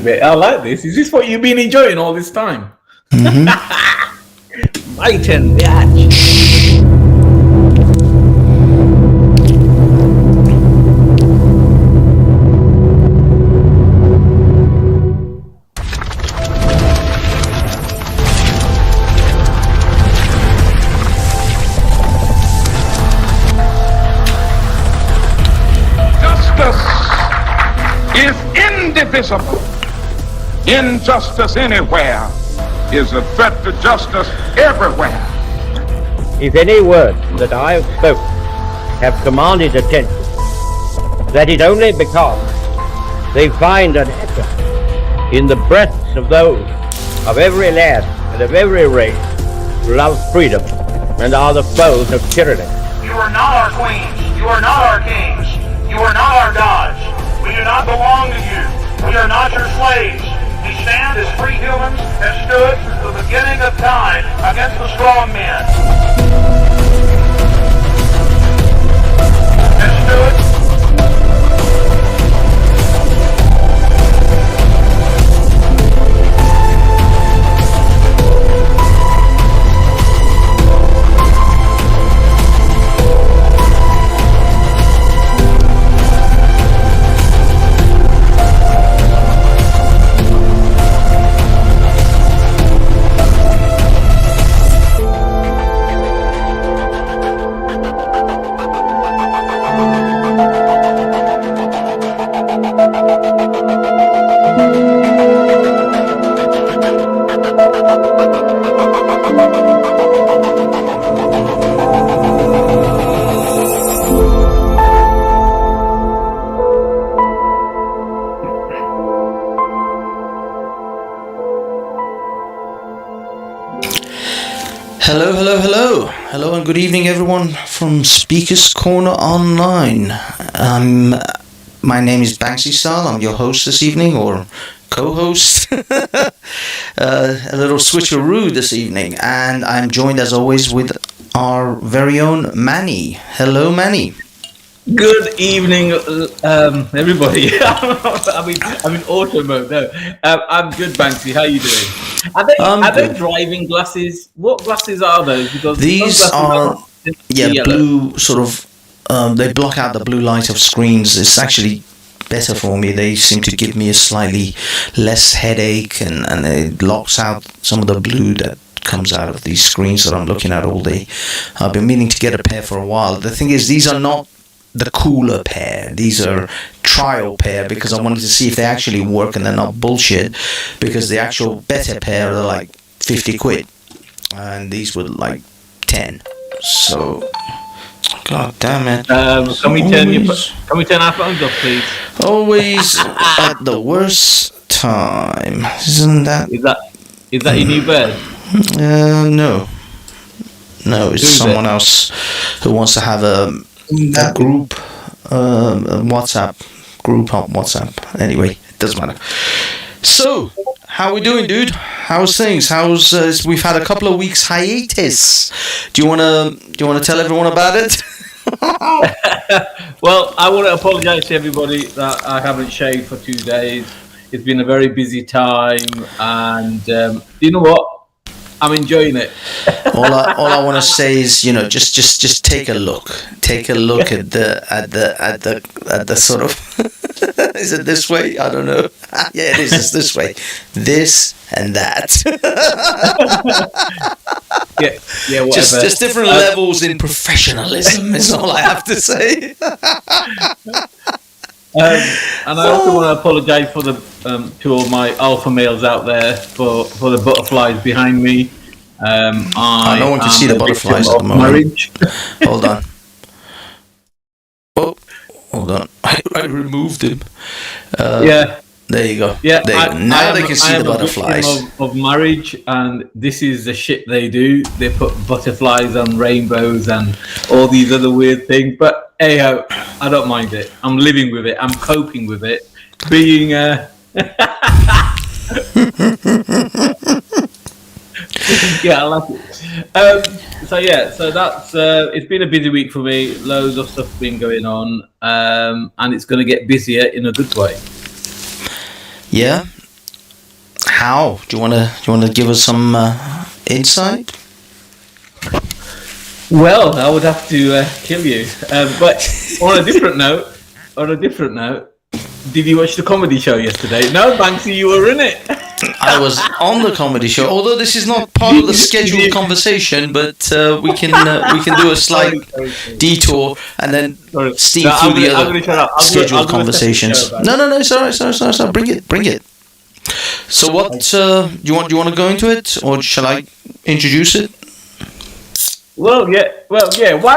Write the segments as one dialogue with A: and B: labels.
A: I like this. Is this what you've been enjoying all this time?
B: Mm-hmm.
A: My turn, bitch.
C: Indivisible. Injustice anywhere is a threat to justice everywhere.
D: If any words that I have spoken have commanded attention, that is only because they find an echo in the breasts of those of every land and of every race who love freedom and are the foes of tyranny.
E: You are not our queens. You are not our kings. You are not our gods. We do not belong to you. We are not your slaves. We stand as free humans, have stood since the beginning of time against the strong men. Have stood.
B: Hello and good evening everyone from Speaker's Corner Online. My name is Banksy Style. I'm your host this evening, or co-host. A little switcheroo this evening, and I'm joined as always with our very own Manny. Hello Manny.
A: Good evening, everybody. I'm in auto mode. No, I'm good, Banksy. How are you doing? Are they driving glasses? What glasses are those? Because
B: these are blue sort of. They block out the blue light of screens. It's actually better for me. They seem to give me a slightly less headache, and it locks out some of the blue that comes out of these screens that I'm looking at all day. I've been meaning to get a pair for a while. The thing is, these are not the cooler pair. These are trial pair because I wanted to see if they actually work and they're not bullshit, because the actual better pair are like 50 quid and these were like 10. So god damn it.
A: Can we turn our phones off, please?
B: Always at the worst time. Isn't that
A: is that your new bird?
B: No, it's someone else who wants to have a group, WhatsApp group on WhatsApp. Anyway, it doesn't matter. So, how we doing, dude? How's things? We've had a couple of weeks hiatus. Do you wanna tell everyone about it?
A: Well, I want to apologise to everybody that I haven't shaved for 2 days. It's been a very busy time, and you know what? I'm enjoying it.
B: all I want to say is, just take a look. Take a look at the sort of. Is it this way? I don't know. Yeah, it is. It's this way. This and that.
A: Yeah, whatever.
B: Just different levels in professionalism is all I have to say.
A: And I also want to apologise for the to all my alpha males out there for the butterflies behind me.
B: No one can see the butterflies at the moment.
A: Marriage.
B: Hold on. Oh, hold on. I removed him.
A: Yeah.
B: There you go.
A: Yeah.
B: Now they can see the butterflies.
A: Of marriage, and this is the shit they do. They put butterflies and rainbows and all these other weird things. But hey, I don't mind it. I'm living with it. I'm coping with it. Being yeah, I like it. So that's it's been a busy week for me. Loads of stuff been going on, and it's going to get busier in a good way.
B: Yeah, how? Do you wanna give us some insight?
A: Well, I would have to kill you. But on a different note, did you watch the comedy show yesterday? No, Banksy, you were in it.
B: I was on the comedy show, although this is not part of the scheduled conversation, but we can do a slight detour and then steam through the other scheduled conversations. No, sorry. Bring it. So what do you want to go into it, or shall I introduce it?
A: Well, yeah. Why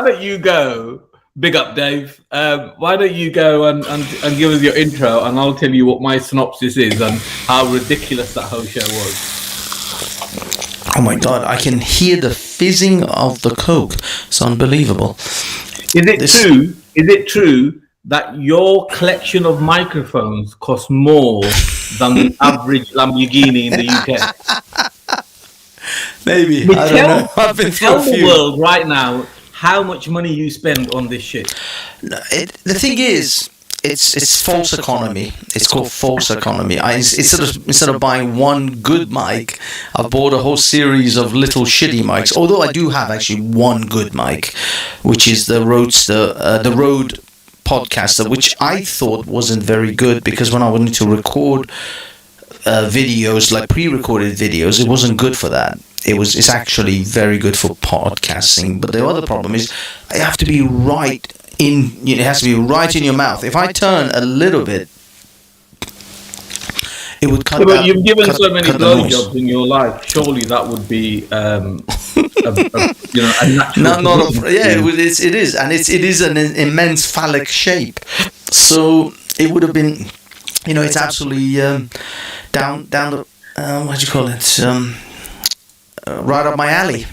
A: don't you go? Big up, Dave. Why don't you go and give us your intro, and I'll tell you what my synopsis is and how ridiculous that whole show was.
B: Oh my God, I can hear the fizzing of the Coke. It's unbelievable.
A: Is it true that your collection of microphones costs more than the average Lamborghini in the UK?
B: Maybe. I don't know. I've been through a few.
A: Tell the world right now how much money you spend on this shit.
B: The thing is, it's false economy. It's called false economy. Instead of buying one good mic, I bought a whole series of little shitty mics. Although I do have actually one good mic, which is the Rode Podcaster, which I thought wasn't very good because when I wanted to record videos, like pre-recorded videos, it wasn't good for that. It's actually very good for podcasting, but the other problem is it has to be right in your mouth. If I turn a little bit, it would cut.
A: But you've given so many blowjobs in your life. Surely that would be a natural.
B: It is, and it is an immense phallic shape. So it would have been, it's absolutely down the what do you call it? Right up my alley,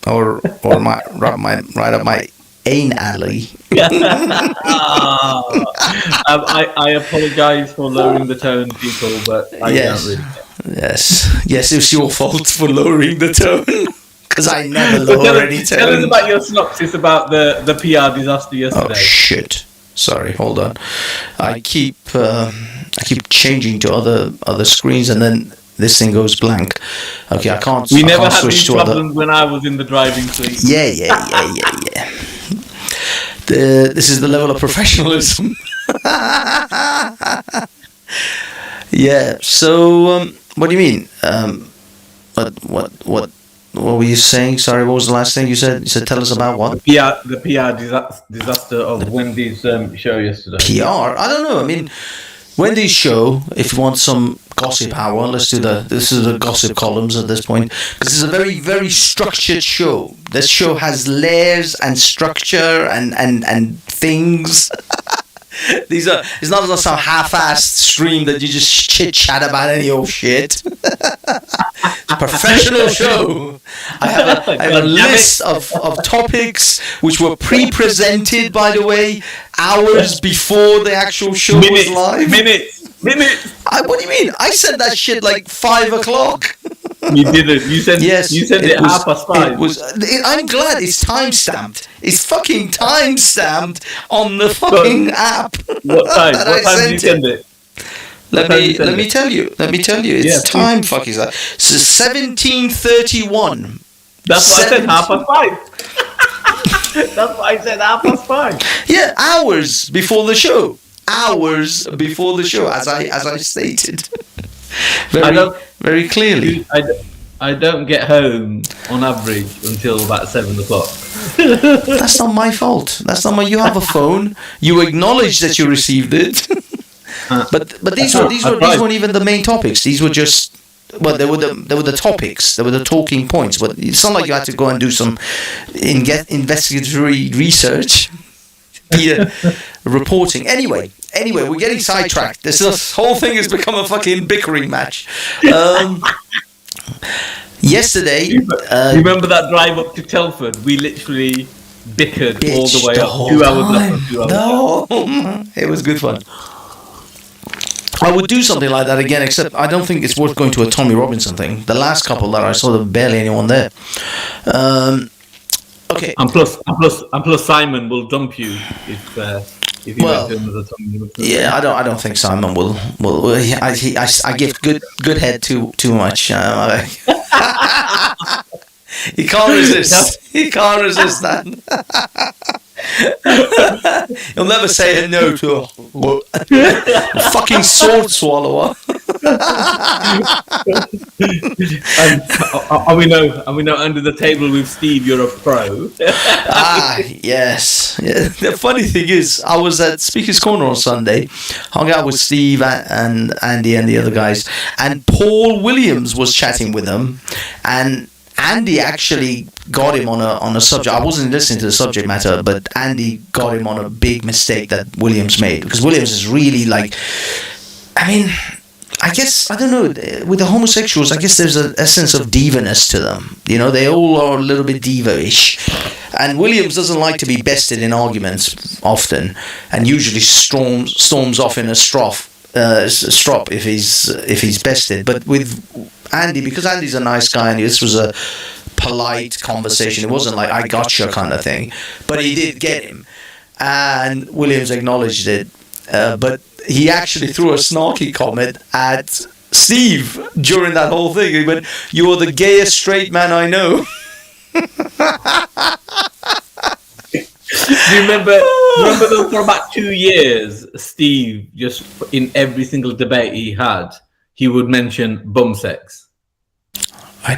B: or right up my ain alley.
A: I apologise for lowering the tone, people, but I can't really.
B: Yes, it was your fault for lowering the tone because I never lower any tone.
A: Tell us about your synopsis about the PR disaster yesterday.
B: Oh shit! Sorry, hold on. I keep changing to other screens and then this thing goes blank. Okay, I can't.
A: We never had these problems when I was in the driving seat.
B: Yeah. This is the level of professionalism. Yeah. So, what do you mean? What were you saying? Sorry, what was the last thing you said? You said tell us about what?
A: The PR disaster of Wendy's show yesterday.
B: PR? I don't know. I mean, Wendy's show. If you want some gossip hour, this is the gossip columns at this point. This is a very, very structured show. This show has layers and structure and things. It's not some half-assed stream that you just chit-chat about any old shit. It's a professional show. I have a list of topics which were pre-presented, by the way, hours before the actual show was live.
A: Minutes.
B: What do you mean? I said that shit like 5 o'clock.
A: You didn't. You said it 5:30.
B: I'm glad it's time-stamped. It's fucking time-stamped on the fucking app.
A: What time? What time did you send it?
B: Let me tell you. It's time. Fuck is that? So 17:31.
A: That's why I said 5:30. That's why I said 5:30.
B: Yeah, hours before the show. As I stated. Very clearly.
A: I don't get home on average until about 7 o'clock.
B: That's not my fault. You have a phone. You acknowledge that you received it. But these weren't even the main topics. These were just they were the topics. They were the talking points. But it's not like you had to go and do some investigatory research. Reporting. Anyway, we're getting sidetracked. This whole thing has become a fucking bickering match. Yesterday,
A: you remember that drive up to Telford? We literally bickered all the way up. 2 hours left.
B: No, it was good fun. I would do something like that again, except I don't think it's worth going to a Tommy Robinson thing. The last couple that I saw, there was barely anyone there. Okay.
A: And plus, Simon will dump you if If you went to another time.
B: Yeah, I don't think Simon will. I give good head too much. He can't resist. He can't resist that. He'll never say a no to a fucking sword swallower.
A: And we know under the table with Steve, you're a pro.
B: Yes. Yeah. The funny thing is, I was at Speaker's Corner on Sunday, hung out with Steve and Andy and the other guys, and Paul Williams was chatting with them, and Andy actually got him on a subject. I wasn't listening to the subject matter, but Andy got him on a big mistake that Williams made, because Williams is really like, I mean, I guess, I don't know, with the homosexuals, I guess there's a essence of diva-ness to them. You know, they all are a little bit diva-ish. And Williams doesn't like to be bested in arguments often, and usually storms off in a strop if he's bested. But with Andy, because Andy's a nice guy, and this was a polite conversation, it wasn't like I gotcha kind of thing, but he did get him, and Williams acknowledged it, but he actually threw a snarky comment at Steve during that whole thing. He went, "You're the gayest straight man I know."
A: Do you remember though, for about 2 years, Steve, just in every single debate he had, he would mention bum sex.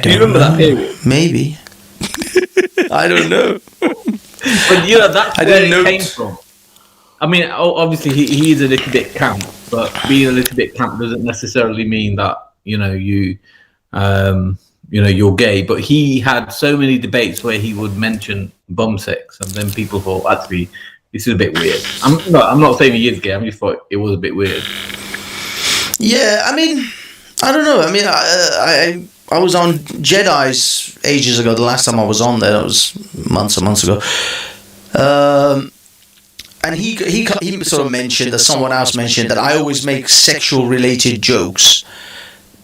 B: Do you
A: remember that period?
B: Maybe. I don't know.
A: But you know, that's where it came from. I mean, obviously he's a little bit camp, but being a little bit camp doesn't necessarily mean that, you know, you're gay. But he had so many debates where he would mention bum sex, and then people thought, actually, this is a bit weird. I'm not saying he is gay. I just thought it was a bit weird.
B: Yeah, I mean, I don't know. I mean, I was on Jedi's ages ago. The last time I was on there, that was months and months ago. And he sort of mentioned that someone else mentioned that I always make sexual related jokes,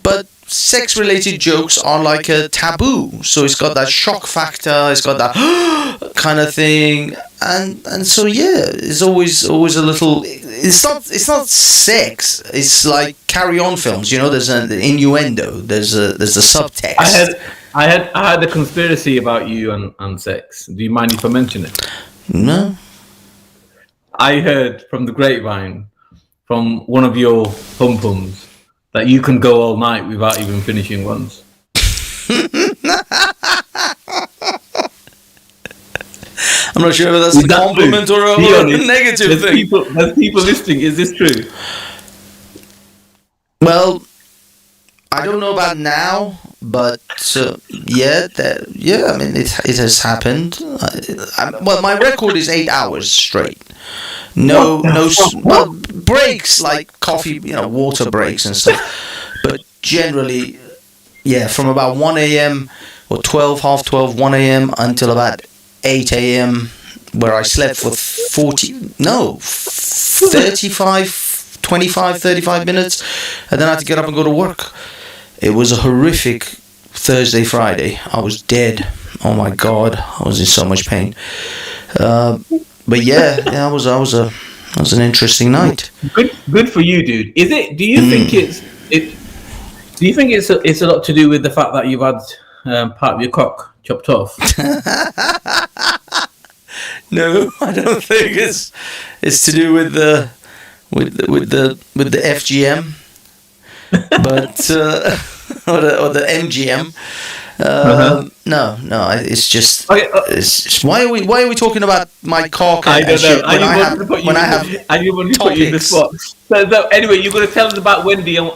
B: but sex related jokes are like a taboo. So it's got that shock factor. It's got that kind of thing, and so yeah, it's always a little. It's not sex. It's like Carry On films. You know, there's an innuendo. There's a subtext.
A: I had a conspiracy about you and sex. Do you mind if I mention it?
B: No.
A: I heard from the grapevine, from one of your pum-pums, that you can go all night without even finishing once.
B: I'm not sure if that's a compliment or a negative thing.
A: There's people listening. Is this true?
B: Well, I don't know about now, but yeah. I mean, it has happened. Well, my record is 8 hours straight. No, breaks like coffee, water breaks and stuff. But generally, yeah, from about 1 a.m. or 1 a.m. until about 8 a.m., where I slept for 35 minutes, and then I had to get up and go to work. It was a horrific Thursday, Friday. I was dead. Oh my God, I was in so much pain. But yeah, it was an interesting night.
A: Good for you, dude. Is it? Do you think Do you think it's a lot to do with the fact that you've had part of your cock chopped off?
B: No, I don't think it's to do with the FGM, but or the MGM. No, it's just. Why are we talking about my cock?
A: I don't know. I didn't want to put you in the spot. So anyway, you're going to tell us about Wendy and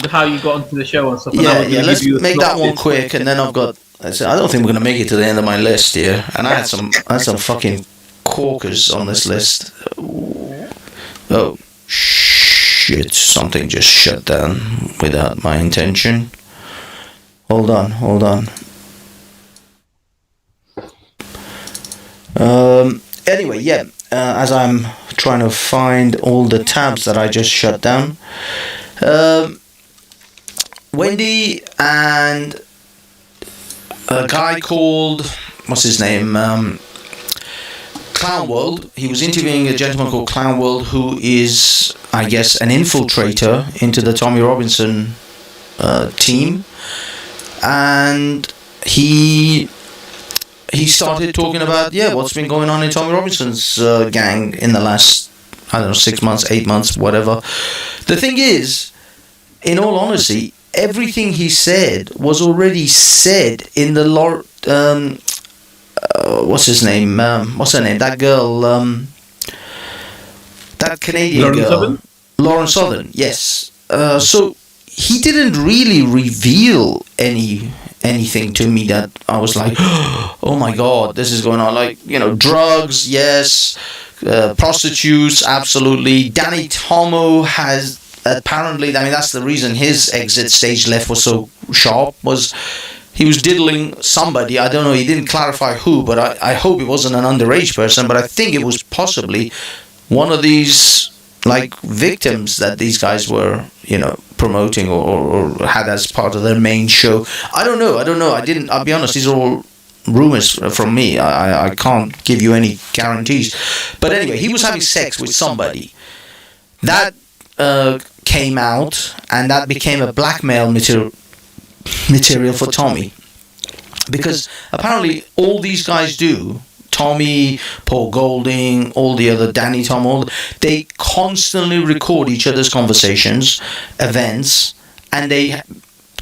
A: how you got onto the show and stuff.
B: Yeah. Let's make that one quick, and then I've got. I don't think we're going to make it to the end of my list here. And I had some fucking corkers on this list. Oh shit! Something just shut down without my intention. Hold on. Anyway, yeah. As I'm trying to find all the tabs that I just shut down, Wendy and a guy called what's his name? Clown World. He was interviewing a gentleman called Clown World, who is, I guess, an infiltrator into the Tommy Robinson team, and he started talking about what's been going on in Tommy Robinson's gang in the last 6 months, 8 months, whatever. The thing is, in all honesty, everything he said was already said in the what's his name? What's her name? That girl, that Canadian girl, Lauren Southern. Yes. So he didn't really reveal anything to me that I was like, oh my God, this is going on. Like, drugs, yes, prostitutes, absolutely. Danny Tomo has apparently, that's the reason his exit stage left was so sharp, was he was diddling somebody. I don't know, he didn't clarify who, but I hope it wasn't an underage person, but I think it was possibly one of these victims that these guys were promoting or had as part of their main show. I don't know. I'll be honest, these are all rumors from me. I can't give you any guarantees, but anyway, he was having sex with somebody that came out, and that became a blackmail material for Tommy, because apparently all these guys do, Tommy, Paul Golding, all the other, Danny Tom, they constantly record each other's conversations, events, and they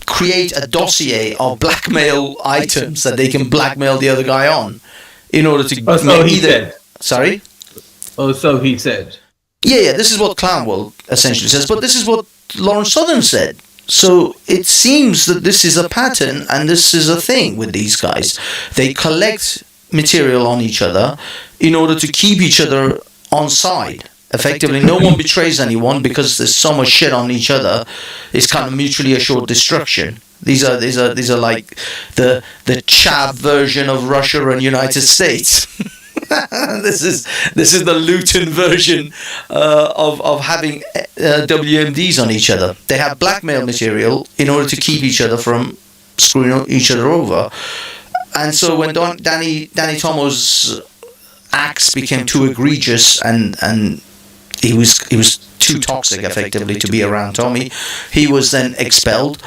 B: create a dossier of blackmail items that they can blackmail the other guy on in order to Sorry?
A: Oh, so he said.
B: Yeah, this is what Clown World essentially says, but this is what Lawrence Southern said. So it seems that this is a pattern, and this is a thing with these guys. They collect material on each other in order to keep each other on side. Effectively, no one betrays anyone because there's so much shit on each other. It's kind of mutually assured destruction. These are like the chav version of Russia and United States. This is the Luton version of having WMDs on each other. They have blackmail material in order to keep each other from screwing each other over. And so when Danny Tomo's acts became too egregious and he was too toxic effectively to be around Tommy, he was then expelled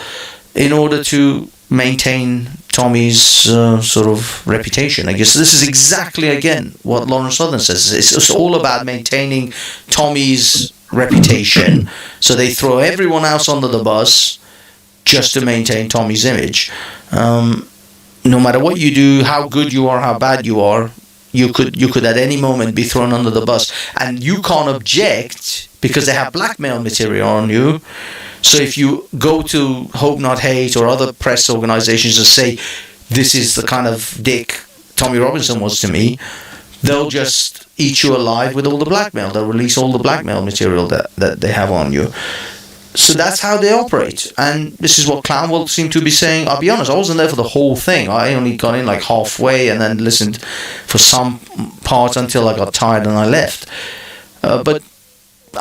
B: in order to maintain Tommy's sort of reputation. I guess this is exactly, again, what Lawrence Southern says. It's all about maintaining Tommy's reputation. So they throw everyone else under the bus just to maintain Tommy's image. No matter what you do, how good you are, how bad you are, you could at any moment be thrown under the bus, and you can't object because they have blackmail material on you. So if you go to Hope Not Hate or other press organizations and say, this is the kind of dick Tommy Robinson was to me, they'll just eat you alive with all the blackmail. They'll release all the blackmail material that they have on you. So that's how they operate. And this is what Clown World seemed to be saying. I'll be honest, I wasn't there for the whole thing. I only got in halfway and then listened for some parts until I got tired and I left. But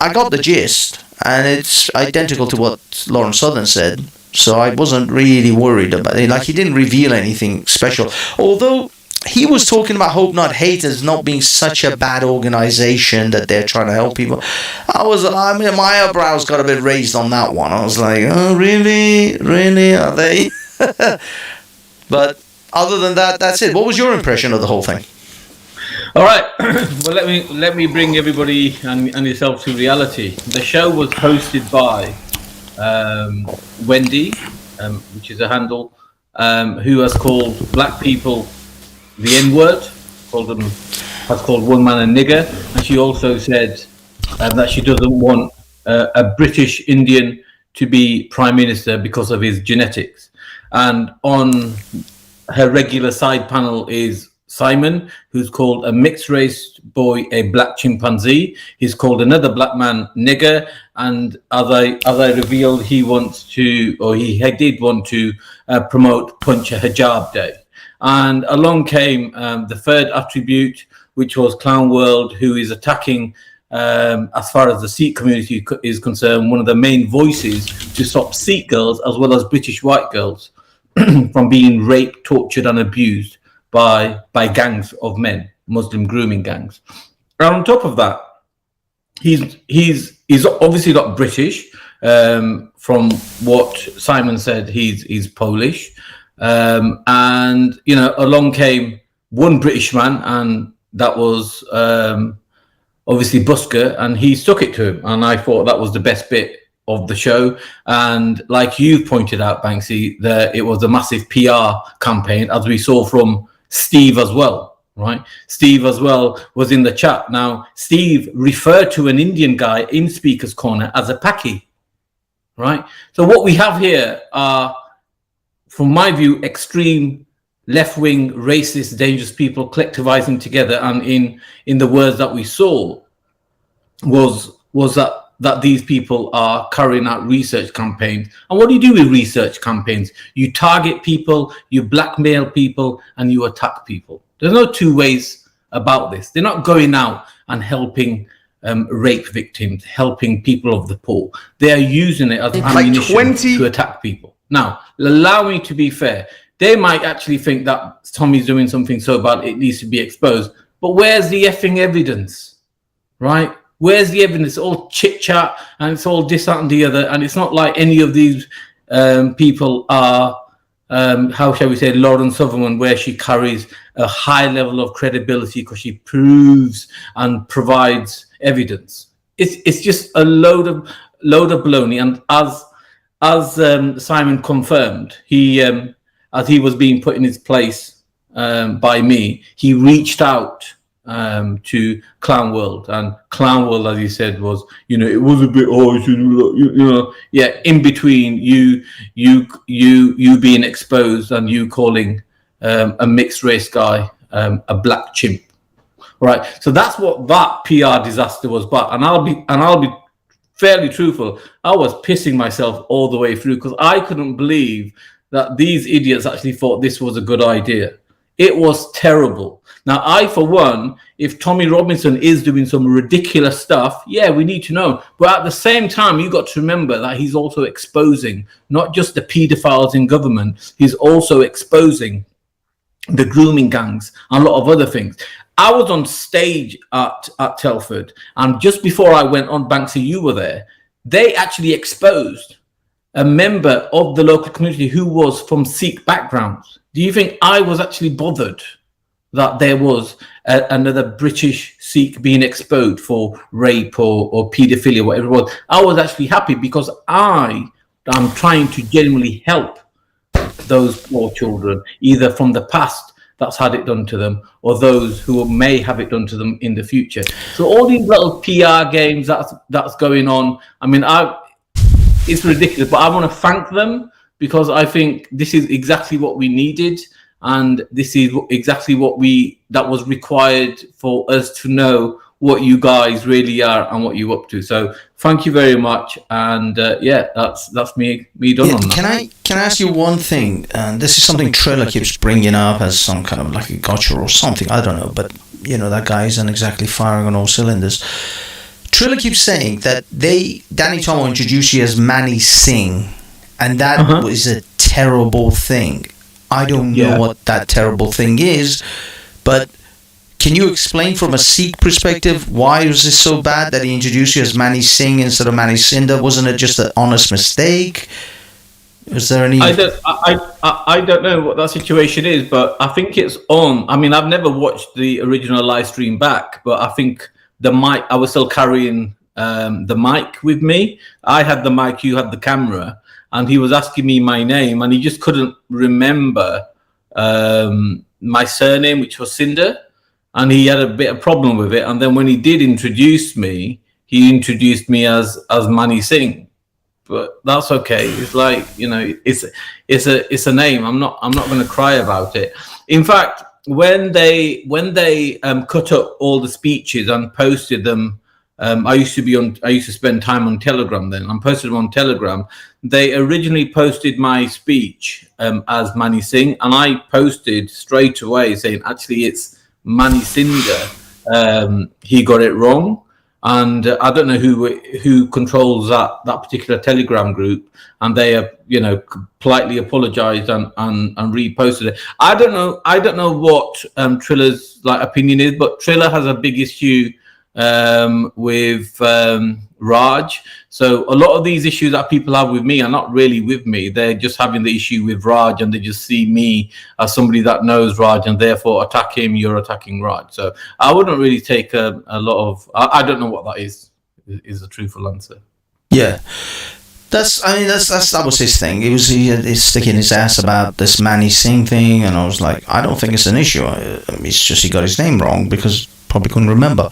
B: I got the gist. And it's identical to what Lawrence Southern said. So I wasn't really worried about it. He didn't reveal anything special. Although he was talking about Hope Not Hate as not being such a bad organization that they're trying to help people. My eyebrows got a bit raised on that one. I was like, oh, really? Really? Are they? But other than that, that's it. What was your impression of the whole thing?
A: All right. Well, let me bring everybody and yourself to reality. The show was hosted by Wendy, which is a handle, who has called black people the N-word, has called one man a nigger, and she also said that she doesn't want a British Indian to be Prime Minister because of his genetics. And on her regular side panel is Simon, who's called a mixed race boy a black chimpanzee. He's called another black man nigger, and as I revealed, he did want to promote Punch a Hijab Day. And along came the third attribute, which was Clown World, who is attacking, as far as the Sikh community is concerned, one of the main voices to stop Sikh girls as well as British white girls from being raped, tortured and abused by gangs of men. Muslim grooming gangs. And on top of that, he's obviously not British. From what Simon said, he's Polish. And, you know, along came one British man, and that was obviously Busker, and he stuck it to him. And I thought that was the best bit of the show. And like you pointed out, Banksy, it was a massive PR campaign, as we saw from Steve as well, right? Steve as well was in the chat. Now, Steve referred to an Indian guy in Speaker's Corner as a Paki, right? So what we have here are, from my view, extreme left-wing, racist, dangerous people collectivizing together. And in the words that we saw was that these people are carrying out research campaigns. And what do you do with research campaigns? You target people, you blackmail people, and you attack people. There's no two ways about this. They're not going out and helping rape victims, helping people of the poor. They are using it as ammunition to attack people. Now, allow me to be fair. They might actually think that Tommy's doing something so bad it needs to be exposed. But where's the effing evidence, right? Where's the evidence? It's all chit-chat, and it's all this, that, and the other. And it's not like any of these people are, how shall we say, Lauren Sutherland, where she carries a high level of credibility because she proves and provides evidence. It's just a load of baloney. And as Simon confirmed, he as he was being put in his place by me, he reached out to Clown World, and Clown World, as he said, was, you know, it was a bit harsh, you know, yeah, in between you being exposed and you calling a mixed race guy a black chimp, right? So that's what that PR disaster was. But and I'll be fairly truthful, I was pissing myself all the way through because I couldn't believe that these idiots actually thought this was a good idea. It was terrible. Now, I, for one, if Tommy Robinson is doing some ridiculous stuff, yeah, we need to know. But at the same time, you got to remember that he's also exposing not just the paedophiles in government, he's also exposing the grooming gangs and a lot of other things. I was on stage at Telford, and just before I went on, Banksy, you were there, they actually exposed a member of the local community who was from Sikh backgrounds. Do you think I was actually bothered that there was another British Sikh being exposed for rape or paedophilia, whatever it was? I was actually happy because I am trying to genuinely help those poor children, either from the past that's had it done to them, or those who may have it done to them in the future. So all these little PR games that's going on, I mean, it's ridiculous, but I want to thank them because I think this is exactly what we needed, and this is exactly that was required for us to know what you guys really are and what you're up to. So thank you very much, and yeah, that's me done on that.
B: Can I ask you one thing? This is something Triller keeps bringing up as some kind of like a gotcha or something. I don't know, but you know that guy isn't exactly firing on all cylinders. Triller keeps saying that Danny Tomo introduced you as Mani Singh, and that was a terrible thing. I don't know what that terrible thing is, but can you explain from a Sikh perspective why was this so bad that he introduced you as Mani Singh instead of Mani Sinda? Wasn't it just an honest mistake? Was there any?
A: I don't know what that situation is, but I think it's on. I mean, I've never watched the original live stream back, but I think the mic, I was still carrying the mic with me. I had the mic, you had the camera, and he was asking me my name, and he just couldn't remember my surname, which was Cinder, and he had a bit of problem with it. And then when he did introduce me, he introduced me as Mani Singh. But that's okay. It's like, you know, it's a name. I'm not going to cry about it. In fact, when they cut up all the speeches and posted them, I used to spend time on Telegram then, and posted them on Telegram. They originally posted my speech as Mani Singh, and I posted straight away saying, actually, it's Mani Cinder. He got it wrong. and I don't know who controls that particular Telegram group, and they have politely apologized and reposted it. I don't know what Trilla's opinion is, but Trilla has a big issue with Raj. So a lot of these issues that people have with me are not really with me. They're just having the issue with Raj, and they just see me as somebody that knows Raj, and therefore attack him. You're attacking Raj. So I wouldn't really take a lot of. I don't know what that is the truthful answer.
B: Yeah. That was his thing. He's sticking his ass about this Manny Singh thing, and I was like, I don't think it's an issue. It's just he got his name wrong because probably couldn't remember.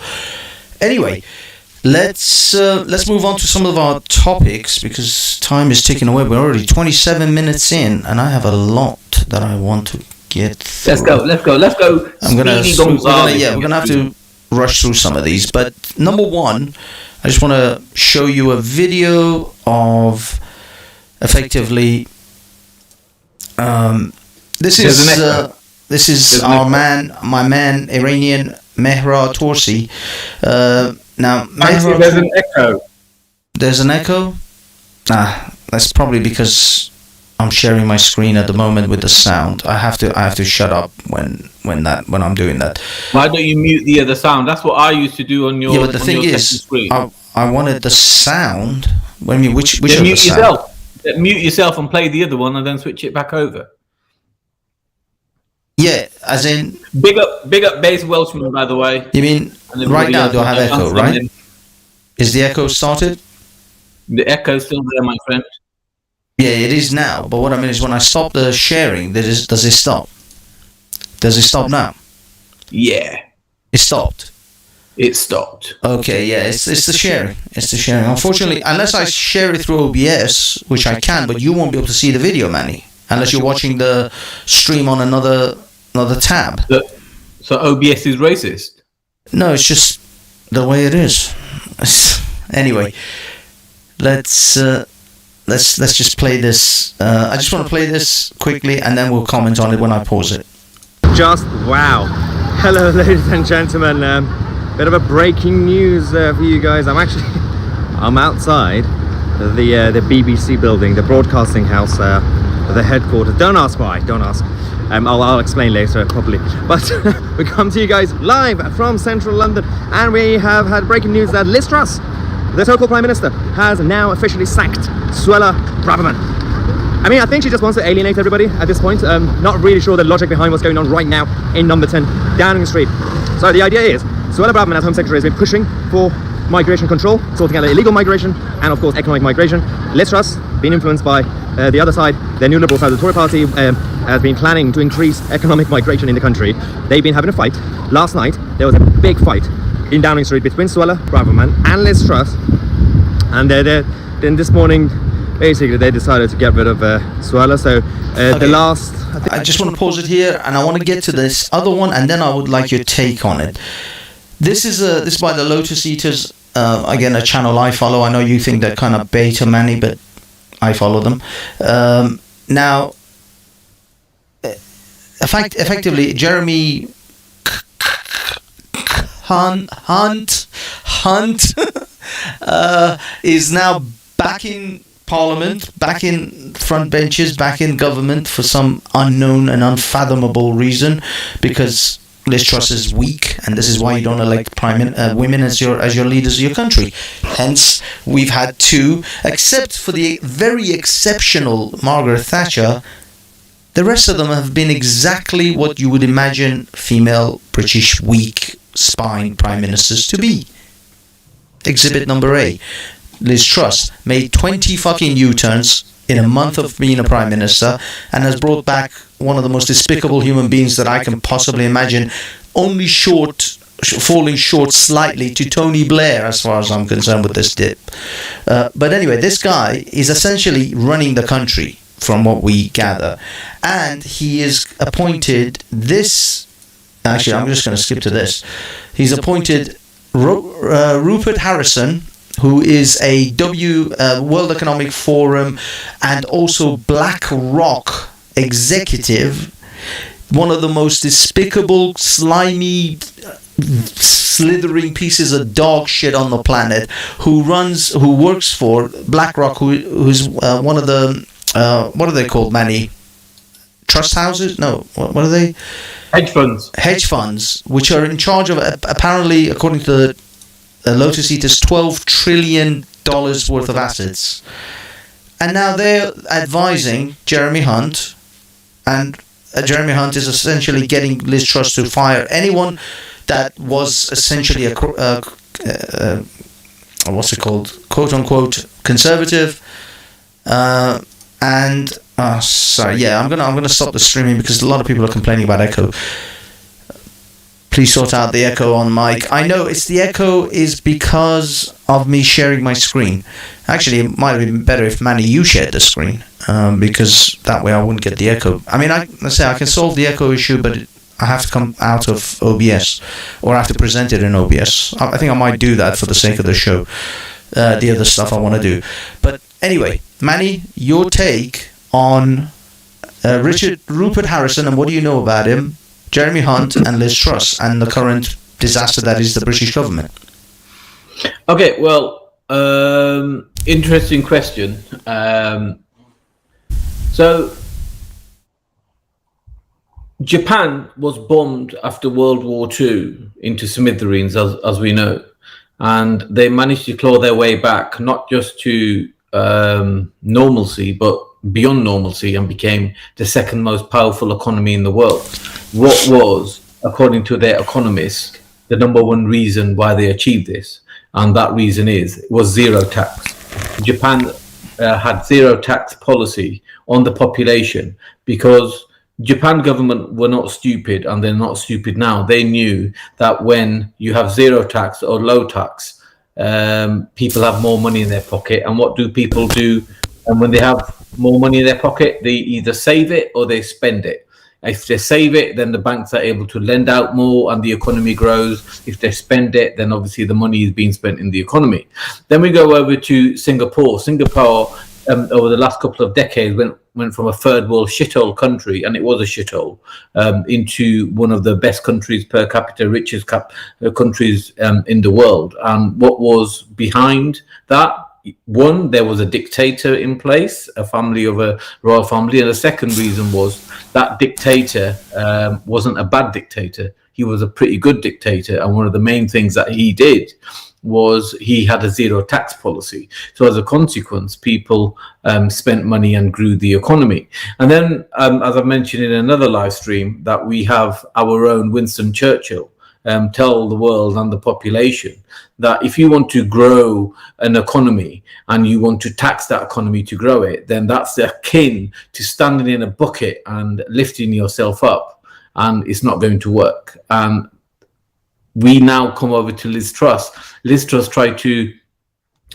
B: Anyway, let's move on to some of our topics because time is ticking away. We're already 27 minutes in, and I have a lot that I want to get through.
A: Let's go.
B: We're gonna have to rush through some of these. But number one, I just want to show you a video of effectively. This is my man, Iranian Mehra Torsi. Now,
A: there's an echo.
B: There's an echo? That's probably because I'm sharing my screen at the moment with the sound. I have to shut up when I'm doing that.
A: Why don't you mute the other sound? That's what I used to do on your.
B: Yeah, but the thing is, I wanted the sound. Which
A: then mute yourself. Mute yourself and play the other one, and then switch it back over.
B: Yeah, as in
A: big up Bass Welshman, by the way.
B: You mean right now? Do I have echo? Right? Is the echo started?
A: The echo's still there, my friend.
B: Yeah, it is now. But what I mean is, when I stop the sharing, does it stop? Does it stop now?
A: Yeah,
B: it stopped.
A: It stopped.
B: Okay, yeah, it's the sharing. It's the sharing. Unfortunately, unless I share it through OBS, which I can, but you won't be able to see the video, Manny, unless you're watching the stream on another tab.
A: So OBS is racist?
B: No, it's just the way it is. Anyway, let's just play this. I just want to play this quickly, and then we'll comment on it when I pause it.
F: Just wow. Hello, ladies and gentlemen. Bit of a breaking news for you guys. I'm outside the BBC building, the broadcasting house, the headquarters. Don't ask why. Don't ask. I'll explain later properly. But we come to you guys live from central London, and we have had breaking news that Liz Truss, the so-called Prime Minister, has now officially sacked Suella Braverman. I mean, I think she just wants to alienate everybody at this point. Not really sure the logic behind what's going on right now in number 10 Downing Street. So the idea is, Suella Braverman, as Home Secretary, has been pushing for migration control, sorting out illegal migration, and of course economic migration. Liz Truss, being influenced by the other side, the New Liberal side of the Tory party, has been planning to increase economic migration in the country. They've been having a fight. Last night, there was a big fight in Downing Street between Suella Braverman and Liz Truss. And then this morning, basically, they decided to get rid of Suella. So okay. The last...
B: I just want to pause it here, and I want to get to this other one, and then I would like your take on it. This is by the Lotus Eaters. Again, a channel I follow. I know you think they're kind of beta Manny, but I follow them. Now, effectively, Jeremy Hunt is now back in Parliament, back in front benches, back in government for some unknown and unfathomable reason, because Liz Truss is weak, and this is why you don't elect women as your leaders of your country. Hence, we've had two, except for the very exceptional Margaret Thatcher. The rest of them have been exactly what you would imagine female British weak spine prime ministers to be. Exhibit number A. Liz Truss made 20 fucking U-turns in a month of being a prime minister, and has brought back one of the most despicable human beings that I can possibly imagine, only falling short slightly to Tony Blair as far as I'm concerned with this dip. But anyway, this guy is essentially running the country from what we gather, and he is appointed this... Actually, I'm just going to skip to this. He's appointed Rupert Harrison, who is a World Economic Forum and also BlackRock executive, one of the most despicable, slimy, slithering pieces of dog shit on the planet, who works for BlackRock, who's one of the what are they called, Manny? Trust houses? No, what are they? Hedge funds, which are in charge of, apparently, according to the Lotus Eaters, $12 trillion worth of assets. And now they're advising Jeremy Hunt, and Jeremy Hunt is essentially getting Liz Truss to fire anyone that was essentially what's it called, quote unquote conservative, and sorry, yeah, I'm gonna stop the streaming because a lot of people are complaining about echo. Please sort out the echo on mic. I know the echo is because of me sharing my screen. Actually, it might have been better if, Manny, you shared the screen, because that way I wouldn't get the echo. I mean, let's say I can solve the echo issue, but I have to come out of OBS, or I have to present it in OBS. I think I might do that for the sake of the show. The other stuff I want to do. But anyway, Manny, your take on Rupert Harrison, and what do you know about him, Jeremy Hunt and Liz Truss, and the current disaster that is the British government?
A: Okay, well, interesting question. So, Japan was bombed after World War II into smithereens, as we know, and they managed to claw their way back, not just to normalcy, but beyond normalcy, and became the second most powerful economy in the world. What was, according to their economists, the number one reason why they achieved this? And that reason was zero tax. Japan had zero tax policy on the population because Japan government were not stupid, and they're not stupid now. They knew that when you have zero tax or low tax, people have more money in their pocket. And what do people do? And when they have more money in their pocket, they either save it or they spend it. If they save it, then the banks are able to lend out more and the economy grows. If they spend it, then obviously the money is being spent in the economy. Then we go over to Singapore. Singapore, over the last couple of decades, went from a third world shithole country, and it was a shithole, into one of the best countries per capita, richest countries in the world. And what was behind that? One, there was a dictator in place, a royal family, and the second reason was that dictator wasn't a bad dictator. He was a pretty good dictator, and one of the main things that he did was he had a zero tax policy. So as a consequence, people spent money and grew the economy. And then, as I mentioned in another live stream, that we have our own Winston Churchill tell the world and the population that if you want to grow an economy and you want to tax that economy to grow it, then that's akin to standing in a bucket and lifting yourself up, and it's not going to work. And we now come over to Liz Truss. Liz Truss tried to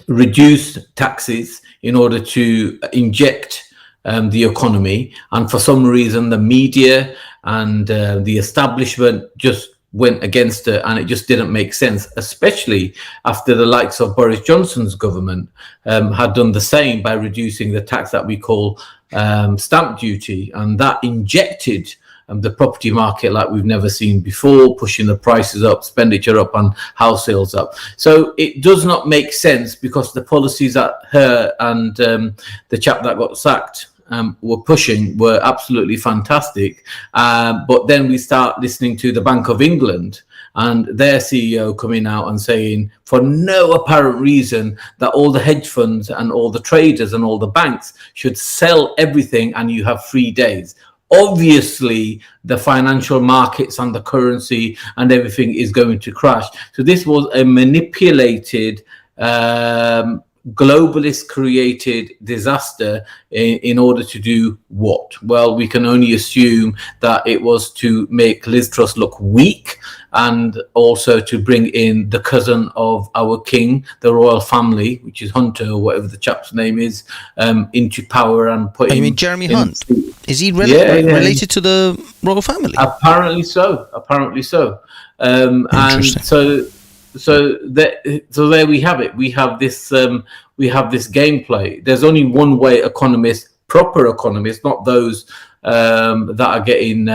A: reduce taxes in order to inject the economy, and for some reason the media and the establishment just went against it, and it just didn't make sense, especially after the likes of Boris Johnson's government had done the same by reducing the tax that we call stamp duty, and that injected the property market like we've never seen before, pushing the prices up, expenditure up, and house sales up. So it does not make sense, because the policies that her and the chap that got sacked were pushing were absolutely fantastic. But then we start listening to the Bank of England and their CEO coming out and saying, for no apparent reason, that all the hedge funds and all the traders and all the banks should sell everything and you have 3 days. Obviously, the financial markets and the currency and everything is going to crash. So this was a manipulated, globalist created disaster in order to do what? Well, we can only assume that it was to make Liz Truss look weak, and also to bring in the cousin of our king, the royal family, which is Hunter, or whatever the chap's name is, into power and put him... You
B: mean Jeremy Hunt? Is he related to the royal family?
A: Apparently so. And so there we have it. We have this gameplay. There's only one way economists proper economists, not those that are getting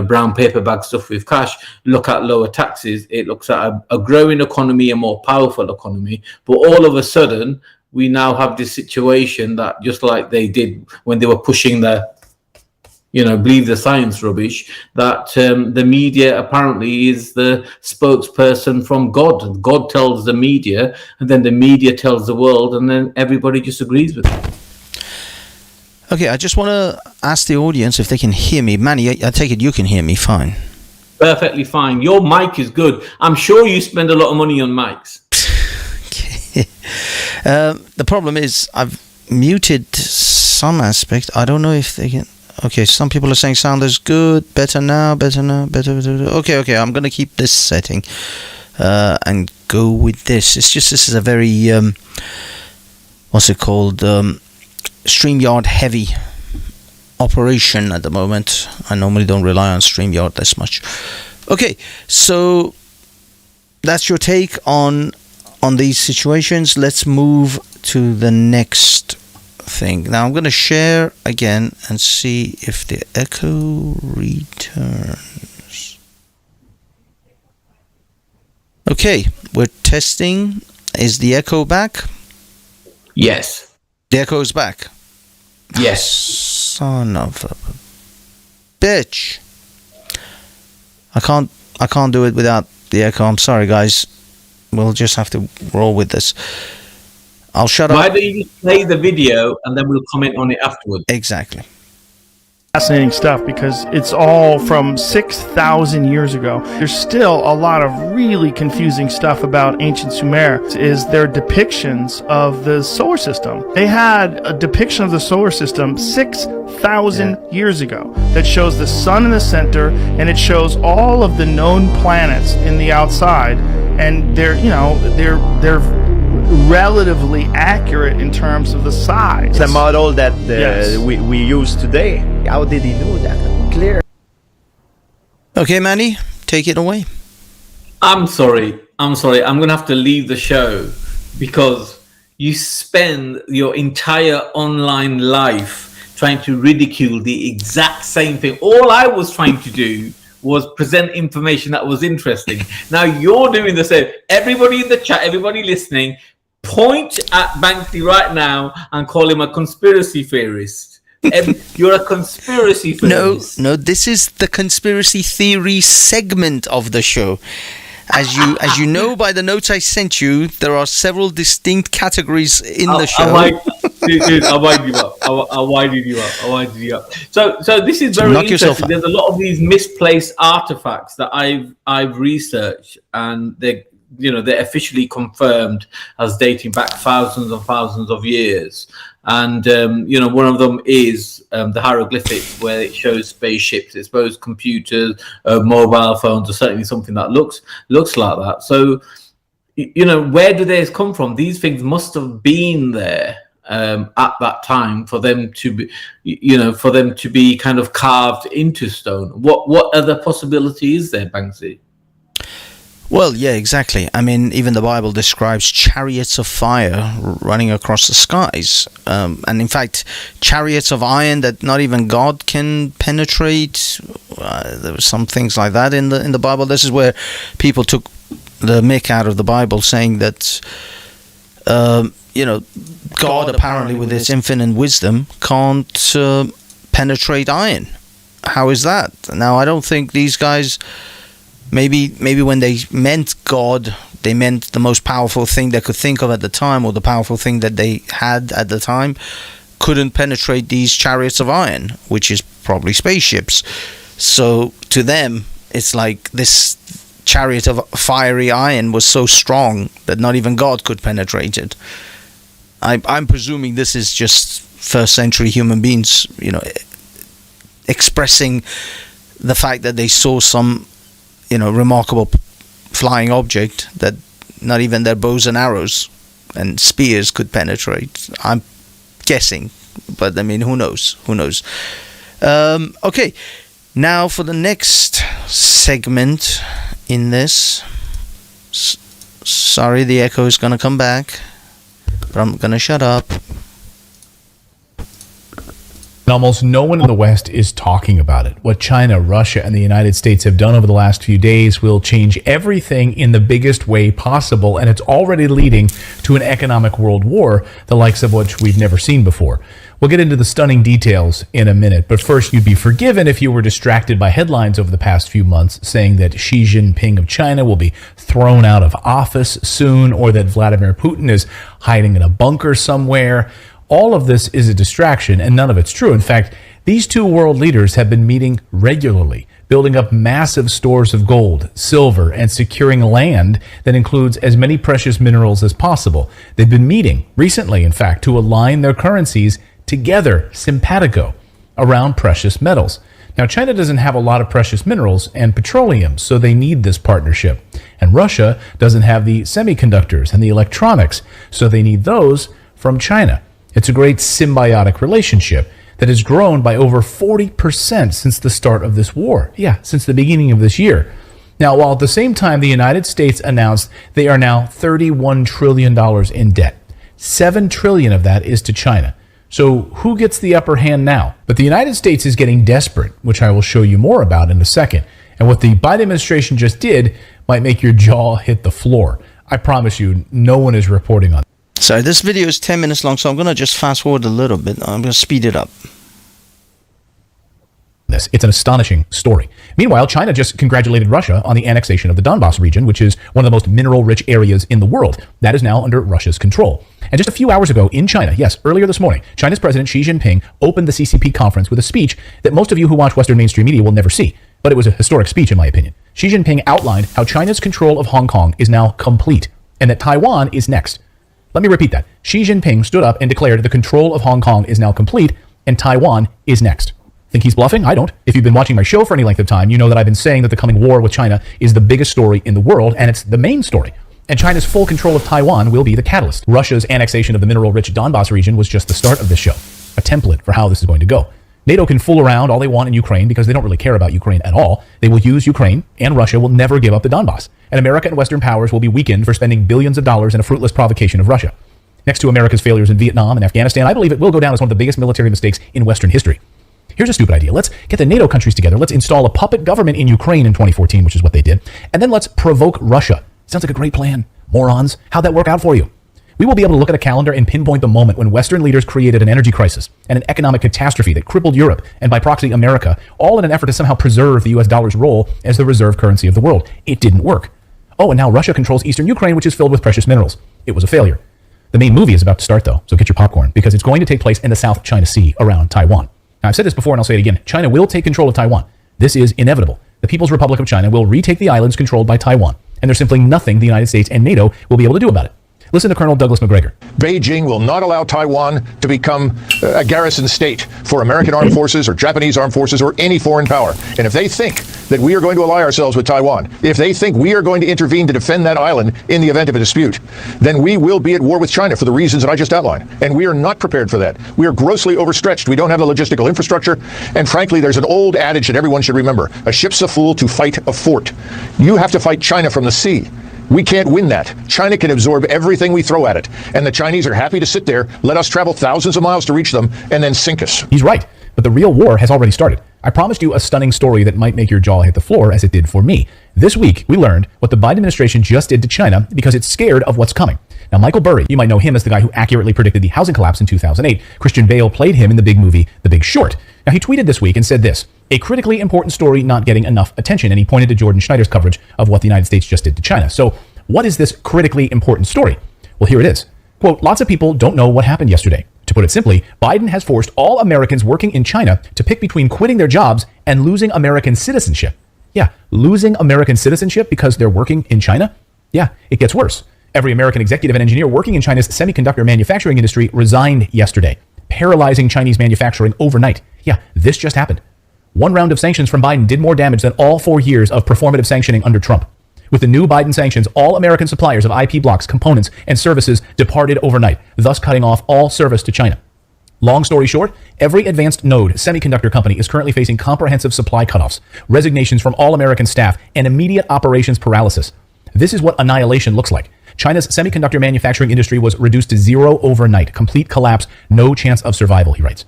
A: brown paper bag stuff with cash, look at lower taxes. It looks at a growing economy, a more powerful economy. But all of a sudden, we now have this situation that, just like they did when they were pushing the believe the science rubbish, that the media apparently is the spokesperson from God. God tells the media, and then the media tells the world, and then everybody just agrees with it.
B: Okay, I just want to ask the audience if they can hear me. Manny, I take it you can hear me fine.
A: Perfectly fine. Your mic is good. I'm sure you spend a lot of money on mics.
B: Okay. The problem is I've muted some aspect. I don't know if they can... Okay, some people are saying sound is good, better now. Okay, I'm going to keep this setting and go with this. It's just, this is a very, what's it called, StreamYard heavy operation at the moment. I normally don't rely on StreamYard this much. Okay, so that's your take on these situations. Let's move to the next thing. Now I'm going to share again and see if the echo returns. Okay, we're testing. Is the echo back?
A: Yes.
B: The echo is back.
A: Yes.
B: Son of a bitch. I can't do it without the echo. I'm sorry, guys. We'll just have to roll with this. I'll shut up.
A: Why don't you just play the video and then we'll comment on it afterwards?
B: Exactly.
G: Fascinating stuff, because it's all from 6,000 years ago. There's still a lot of really confusing stuff about ancient Sumer. Is their depictions of the solar system. They had a depiction of the solar system 6,000 years ago that shows the sun in the center, and it shows all of the known planets in the outside, and they're relatively accurate in terms of the size.
F: The model that we use today. How did he do that? Clear.
B: Okay, Manny, take it away.
A: I'm sorry. I'm going to have to leave the show because you spend your entire online life trying to ridicule the exact same thing. All I was trying to do was present information that was interesting. Now you're doing the same. Everybody in the chat, everybody listening, point at Banksy right now and call him a conspiracy theorist. You're a conspiracy theorist.
B: No, this is the conspiracy theory segment of the show. As you know by the notes I sent you, there are several distinct categories in the show.
A: I'll wind you up. So this is very interesting. There's a lot of these misplaced artifacts that I've researched, and they're officially confirmed as dating back thousands and thousands of years. And one of them is the hieroglyphics, where it shows spaceships, it shows computers, mobile phones, or certainly something that looks like that. So where do these come from? These things must have been there at that time for them to be kind of carved into stone. What other possibility is there, Banksy?
B: Well, yeah, exactly. I mean, even the Bible describes chariots of fire running across the skies. And in fact, chariots of iron that not even God can penetrate. There were some things like that in the Bible. This is where people took the mick out of the Bible, saying that, God apparently with his infinite wisdom can't penetrate iron. How is that? Now, I don't think these guys... Maybe when they meant God, they meant the most powerful thing they could think of at the time, or the powerful thing that they had at the time couldn't penetrate these chariots of iron, which is probably spaceships. So to them, it's like this chariot of fiery iron was so strong that not even God could penetrate it. I'm presuming this is just first century human beings, expressing the fact that they saw some remarkable flying object that not even their bows and arrows and spears could penetrate. I'm guessing, but I mean, who knows? Okay, now for the next segment in this. Sorry, the echo is going to come back, but I'm going to shut up.
H: Almost no one in the West is talking about it. What China, Russia, and the United States have done over the last few days will change everything in the biggest way possible, and it's already leading to an economic world war, the likes of which we've never seen before. We'll get into the stunning details in a minute, but first, you'd be forgiven if you were distracted by headlines over the past few months saying that Xi Jinping of China will be thrown out of office soon, or that Vladimir Putin is hiding in a bunker somewhere. All of this is a distraction, and none of it's true. In fact, these two world leaders have been meeting regularly, building up massive stores of gold, silver, and securing land that includes as many precious minerals as possible. They've been meeting recently, in fact, to align their currencies together, simpatico, around precious metals. Now, China doesn't have a lot of precious minerals and petroleum, so they need this partnership. And Russia doesn't have the semiconductors and the electronics, so they need those from China. It's a great symbiotic relationship that has grown by over 40% since the start of this war. Yeah, since the beginning of this year. Now, while at the same time the United States announced they are now $31 trillion in debt, $7 trillion of that is to China. So who gets the upper hand now? But the United States is getting desperate, which I will show you more about in a second. And what the Biden administration just did might make your jaw hit the floor. I promise you, no one is reporting on it.
B: So this video is 10 minutes long, so I'm going to just fast forward a little bit. I'm going to speed it up.
H: It's an astonishing story. Meanwhile, China just congratulated Russia on the annexation of the Donbas region, which is one of the most mineral-rich areas in the world. That is now under Russia's control. And just a few hours ago in China, yes, earlier this morning, China's President Xi Jinping opened the CCP conference with a speech that most of you who watch Western mainstream media will never see. But it was a historic speech, in my opinion. Xi Jinping outlined how China's control of Hong Kong is now complete, and that Taiwan is next. Let me repeat that. Xi Jinping stood up and declared the control of Hong Kong is now complete, and Taiwan is next. Think he's bluffing? I don't. If you've been watching my show for any length of time, you know that I've been saying that the coming war with China is the biggest story in the world, and it's the main story. And China's full control of Taiwan will be the catalyst. Russia's annexation of the mineral-rich Donbas region was just the start of this show, a template for how this is going to go. NATO can fool around all they want in Ukraine because they don't really care about Ukraine at all. They will use Ukraine, and Russia will never give up the Donbas. And America and Western powers will be weakened for spending billions of dollars in a fruitless provocation of Russia. Next to America's failures in Vietnam and Afghanistan, I believe it will go down as one of the biggest military mistakes in Western history. Here's a stupid idea. Let's get the NATO countries together. Let's install a puppet government in Ukraine in 2014, which is what they did. And then let's provoke Russia. Sounds like a great plan. Morons. How'd that work out for you? We will be able to look at a calendar and pinpoint the moment when Western leaders created an energy crisis and an economic catastrophe that crippled Europe and by proxy America, all in an effort to somehow preserve the US dollar's role as the reserve currency of the world. It didn't work. Oh, and now Russia controls eastern Ukraine, which is filled with precious minerals. It was a failure. The main movie is about to start, though, so get your popcorn, because it's going to take place in the South China Sea around Taiwan. Now, I've said this before, and I'll say it again. China will take control of Taiwan. This is inevitable. The People's Republic of China will retake the islands controlled by Taiwan, and there's simply nothing the United States and NATO will be able to do about it. Listen to Colonel Douglas McGregor.
I: Beijing will not allow Taiwan to become a garrison state for American armed forces or Japanese armed forces or any foreign power. And if they think that we are going to ally ourselves with Taiwan, if they think we are going to intervene to defend that island in the event of a dispute, then we will be at war with China for the reasons that I just outlined. And we are not prepared for that. We are grossly overstretched. We don't have the logistical infrastructure. And frankly, there's an old adage that everyone should remember. A ship's a fool to fight a fort. You have to fight China from the sea. We can't win that. China can absorb everything we throw at it. And the Chinese are happy to sit there, let us travel thousands of miles to reach them, and then sink us.
H: He's right, but the real war has already started. I promised you a stunning story that might make your jaw hit the floor, as it did for me. This week, we learned what the Biden administration just did to China because it's scared of what's coming. Now, Michael Burry, you might know him as the guy who accurately predicted the housing collapse in 2008. Christian Bale played him in the big movie, The Big Short. Now, he tweeted this week and said this: a critically important story not getting enough attention, and he pointed to Jordan Schneider's coverage of what the United States just did to China. So, what is this critically important story? Well, here it is. Quote, lots of people don't know what happened yesterday. To put it simply, Biden has forced all Americans working in China to pick between quitting their jobs and losing American citizenship. Yeah, losing American citizenship because they're working in China? Yeah, it gets worse. Every American executive and engineer working in China's semiconductor manufacturing industry resigned yesterday, paralyzing Chinese manufacturing overnight. Yeah, this just happened. One round of sanctions from Biden did more damage than all 4 years of performative sanctioning under Trump. With the new Biden sanctions, all American suppliers of IP blocks, components, and services departed overnight, thus cutting off all service to China. Long story short, every advanced node semiconductor company is currently facing comprehensive supply cutoffs, resignations from all American staff, and immediate operations paralysis. This is what annihilation looks like. China's semiconductor manufacturing industry was reduced to zero overnight, complete collapse, no chance of survival, he writes.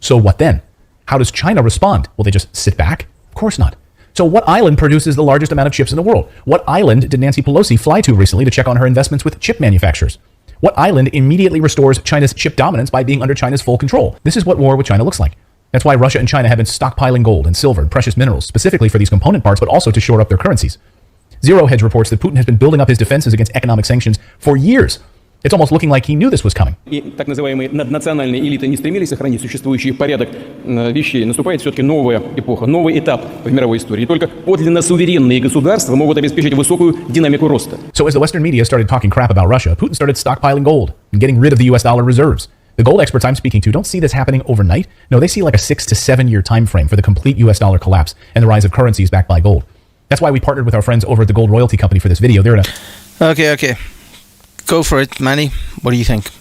H: So what then? How does China respond? Will they just sit back? Of course not. So what island produces the largest amount of chips in the world? What island did Nancy Pelosi fly to recently to check on her investments with chip manufacturers? What island immediately restores China's chip dominance by being under China's full control? This is what war with China looks like. That's why Russia and China have been stockpiling gold and silver and precious minerals, specifically for these component parts, but also to shore up their currencies. Zero Hedge reports that Putin has been building up his defenses against economic sanctions for years. It's almost looking like he knew this was coming.
J: И так называемые наднациональные элиты не стремились сохранить существующий порядок вещей. Наступает все-таки новая эпоха, новый этап в мировой истории. Только подлинно суверенные государства могут обеспечить высокую динамику роста.
H: So as the Western media started talking crap about Russia, Putin started stockpiling gold and getting rid of the US dollar reserves. The gold experts I'm speaking to don't see this happening overnight. No, they see like a 6 to 7 year time frame for the complete US dollar collapse and the rise of currencies backed by gold. That's why we partnered with our friends over at the Gold Royalty Company for this video. They're in a...
B: Okay. Go for it, Manny. What do you think?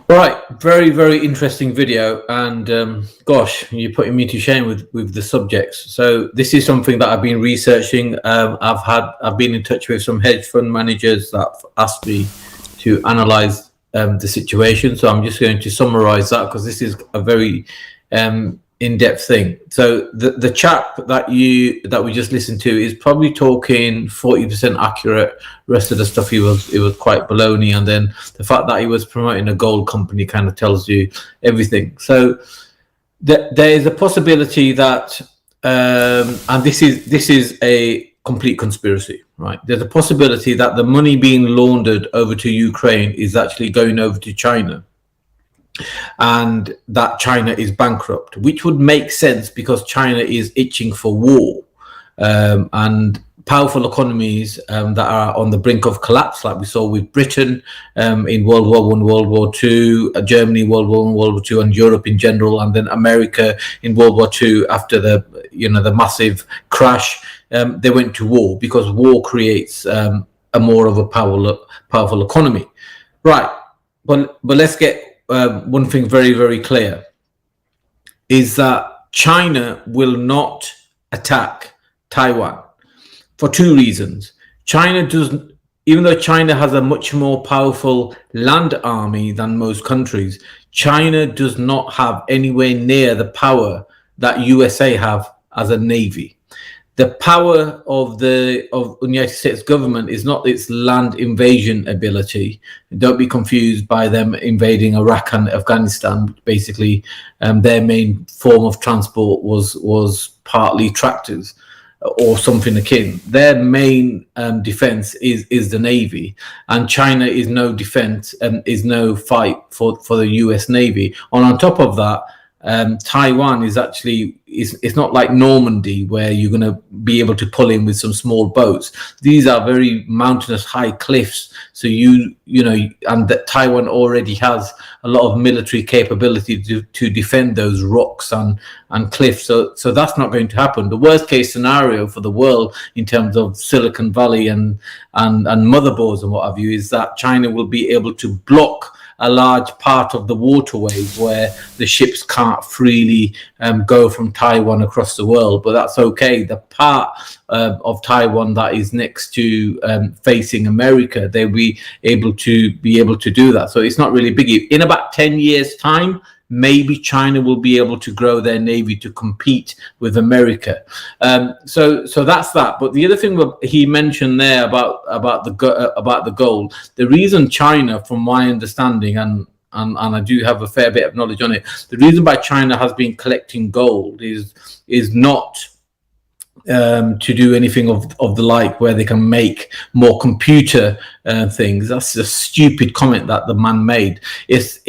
A: Right, very, very interesting video, and gosh, you're putting me to shame with the subjects. So this is something that I've been researching. I've been in touch with some hedge fund managers that have asked me to analyze the situation. So I'm just going to summarize that because this is a very in-depth thing. So the chap that we just listened to is probably talking 40% accurate. Rest of the stuff it was quite baloney, and then the fact that he was promoting a gold company kind of tells you everything. So there is a possibility that and this is a complete conspiracy, right? There's a possibility that the money being laundered over to Ukraine is actually going over to China, and that China is bankrupt, which would make sense because China is itching for war, and powerful economies that are on the brink of collapse, like we saw with Britain in World War I, World War II, Germany, World War I, World War II, and Europe in general, and then America in World War II after the massive crash. They went to war because war creates a more of a powerful economy, right? But let's get one thing very, very clear is that China will not attack Taiwan for two reasons. Even though China has a much more powerful land army than most countries, China does not have anywhere near the power that USA have as a navy. The power of the United States government is not its land invasion ability. Don't be confused by them invading Iraq and Afghanistan. Basically, their main form of transport was partly tractors or something akin. Their main defense is the navy, and China is no defense and is no fight for the US Navy. And on top of that, Taiwan is actually it's not like Normandy where you're going to be able to pull in with some small boats. These are very mountainous high cliffs, so you know, and that Taiwan already has a lot of military capability to defend those rocks and cliffs, so that's not going to happen. The worst case scenario for the world in terms of Silicon Valley and motherboards and what have you is that China will be able to block a large part of the waterways where the ships can't freely go from Taiwan across the world. But that's okay. The part of Taiwan that is next to facing America, they'll be able to do that. So it's not really big. In about 10 years' time, maybe China will be able to grow their navy to compete with America. So that's that. But the other thing he mentioned there about the gold, the reason China, from my understanding, and I do have a fair bit of knowledge on it, the reason why China has been collecting gold is not to do anything of the like where they can make more computer things. That's a stupid comment that the man made. It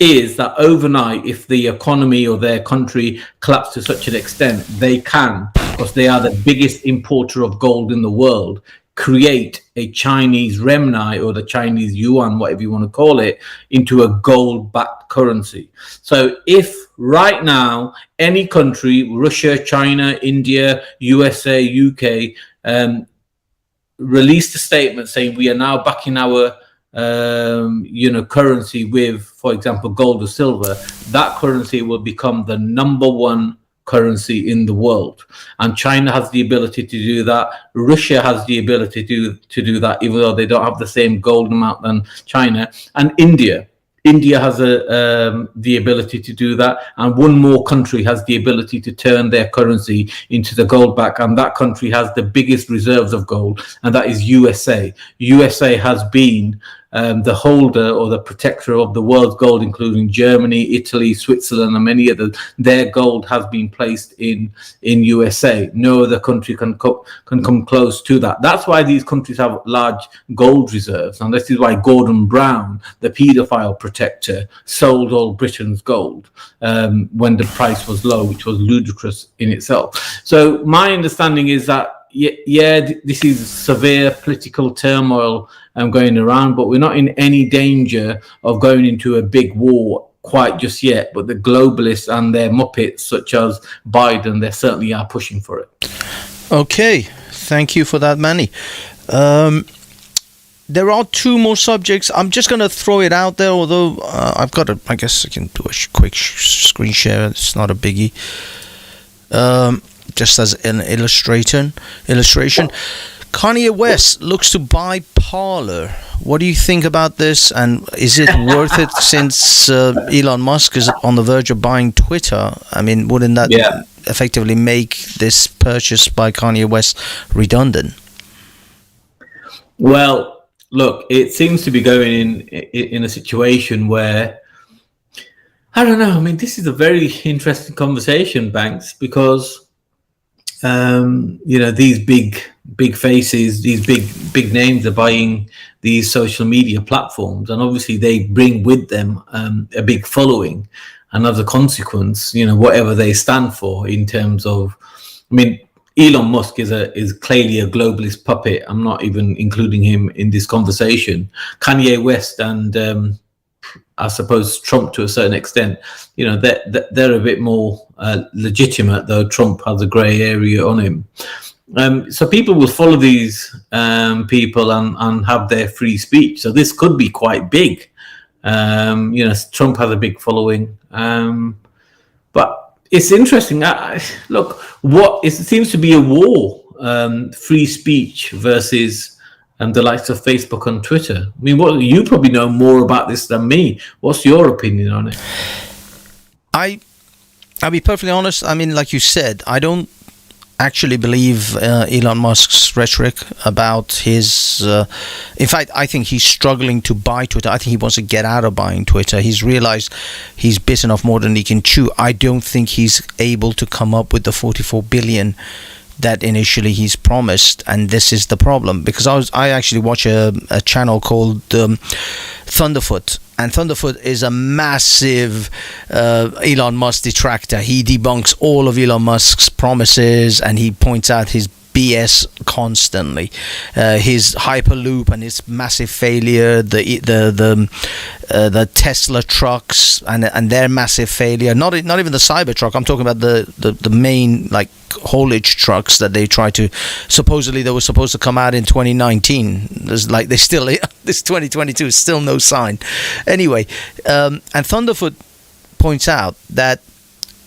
A: is that overnight, if the economy or their country collapse to such an extent, they can, because they are the biggest importer of gold in the world, create a Chinese renminbi or the Chinese yuan, whatever you want to call it, into a gold-backed currency. So if right now any country, Russia, China, India, USA, UK, released a statement saying we are now backing our currency with, for example, gold or silver, that currency will become the number one currency in the world. And China has the ability to do that. Russia has the ability to do that, even though they don't have the same gold amount than China. And India India has the ability to do that, and one more country has the ability to turn their currency into the gold back, and that country has the biggest reserves of gold, and that is USA. USA has been the holder or the protector of the world's gold, including Germany, Italy, Switzerland, and many others. Their gold has been placed in USA. No other country can come close to that. That's why these countries have large gold reserves, and this is why Gordon Brown, the paedophile protector, sold all Britain's gold when the price was low, which was ludicrous in itself. So my understanding is that this is severe political turmoil going around, but we're not in any danger of going into a big war quite just yet. But the globalists and their muppets, such as Biden, they certainly are pushing for it.
B: Okay, thank you for that, Manny. There are two more subjects. I'm just going to throw it out there, although I guess I can do a quick screen share. It's not a biggie. Just as an illustration. Kanye West looks to buy Parler. What do you think about this? And is it worth it since Elon Musk is on the verge of buying Twitter? I mean, wouldn't that effectively make this purchase by Kanye West redundant?
A: Well, look, it seems to be going in a situation where, I don't know. I mean, this is a very interesting conversation, Banks, because these big faces, these big names are buying these social media platforms, and obviously they bring with them a big following, and as a consequence, whatever they stand for in terms of, I mean, Elon Musk is clearly a globalist puppet. I'm not even including him in this conversation. Kanye West and I suppose Trump to a certain extent, they're a bit more legitimate, though Trump has a grey area on him. So people will follow these people and have their free speech. So this could be quite big. Trump has a big following. But it's interesting. Look, it seems to be a war, free speech versus the likes of Facebook and Twitter. I mean, you probably know more about this than me. What's your opinion on it?
B: I'll be perfectly honest. I mean, like you said, I don't actually believe Elon Musk's rhetoric about his... in fact, I think he's struggling to buy Twitter. I think he wants to get out of buying Twitter. He's realized he's bitten off more than he can chew. I don't think he's able to come up with the 44 billion that initially he's promised, and this is the problem, because I actually watch a channel called Thunderfoot, and Thunderfoot is a massive Elon Musk detractor. He debunks all of Elon Musk's promises, and he points out his BS constantly, his Hyperloop and his massive failure, the Tesla trucks and their massive failure. Not even the Cybertruck. I'm talking about the main haulage trucks that they try to supposedly they were supposed to come out in 2019. This 2022 is still no sign. Anyway, and Thunderfoot points out that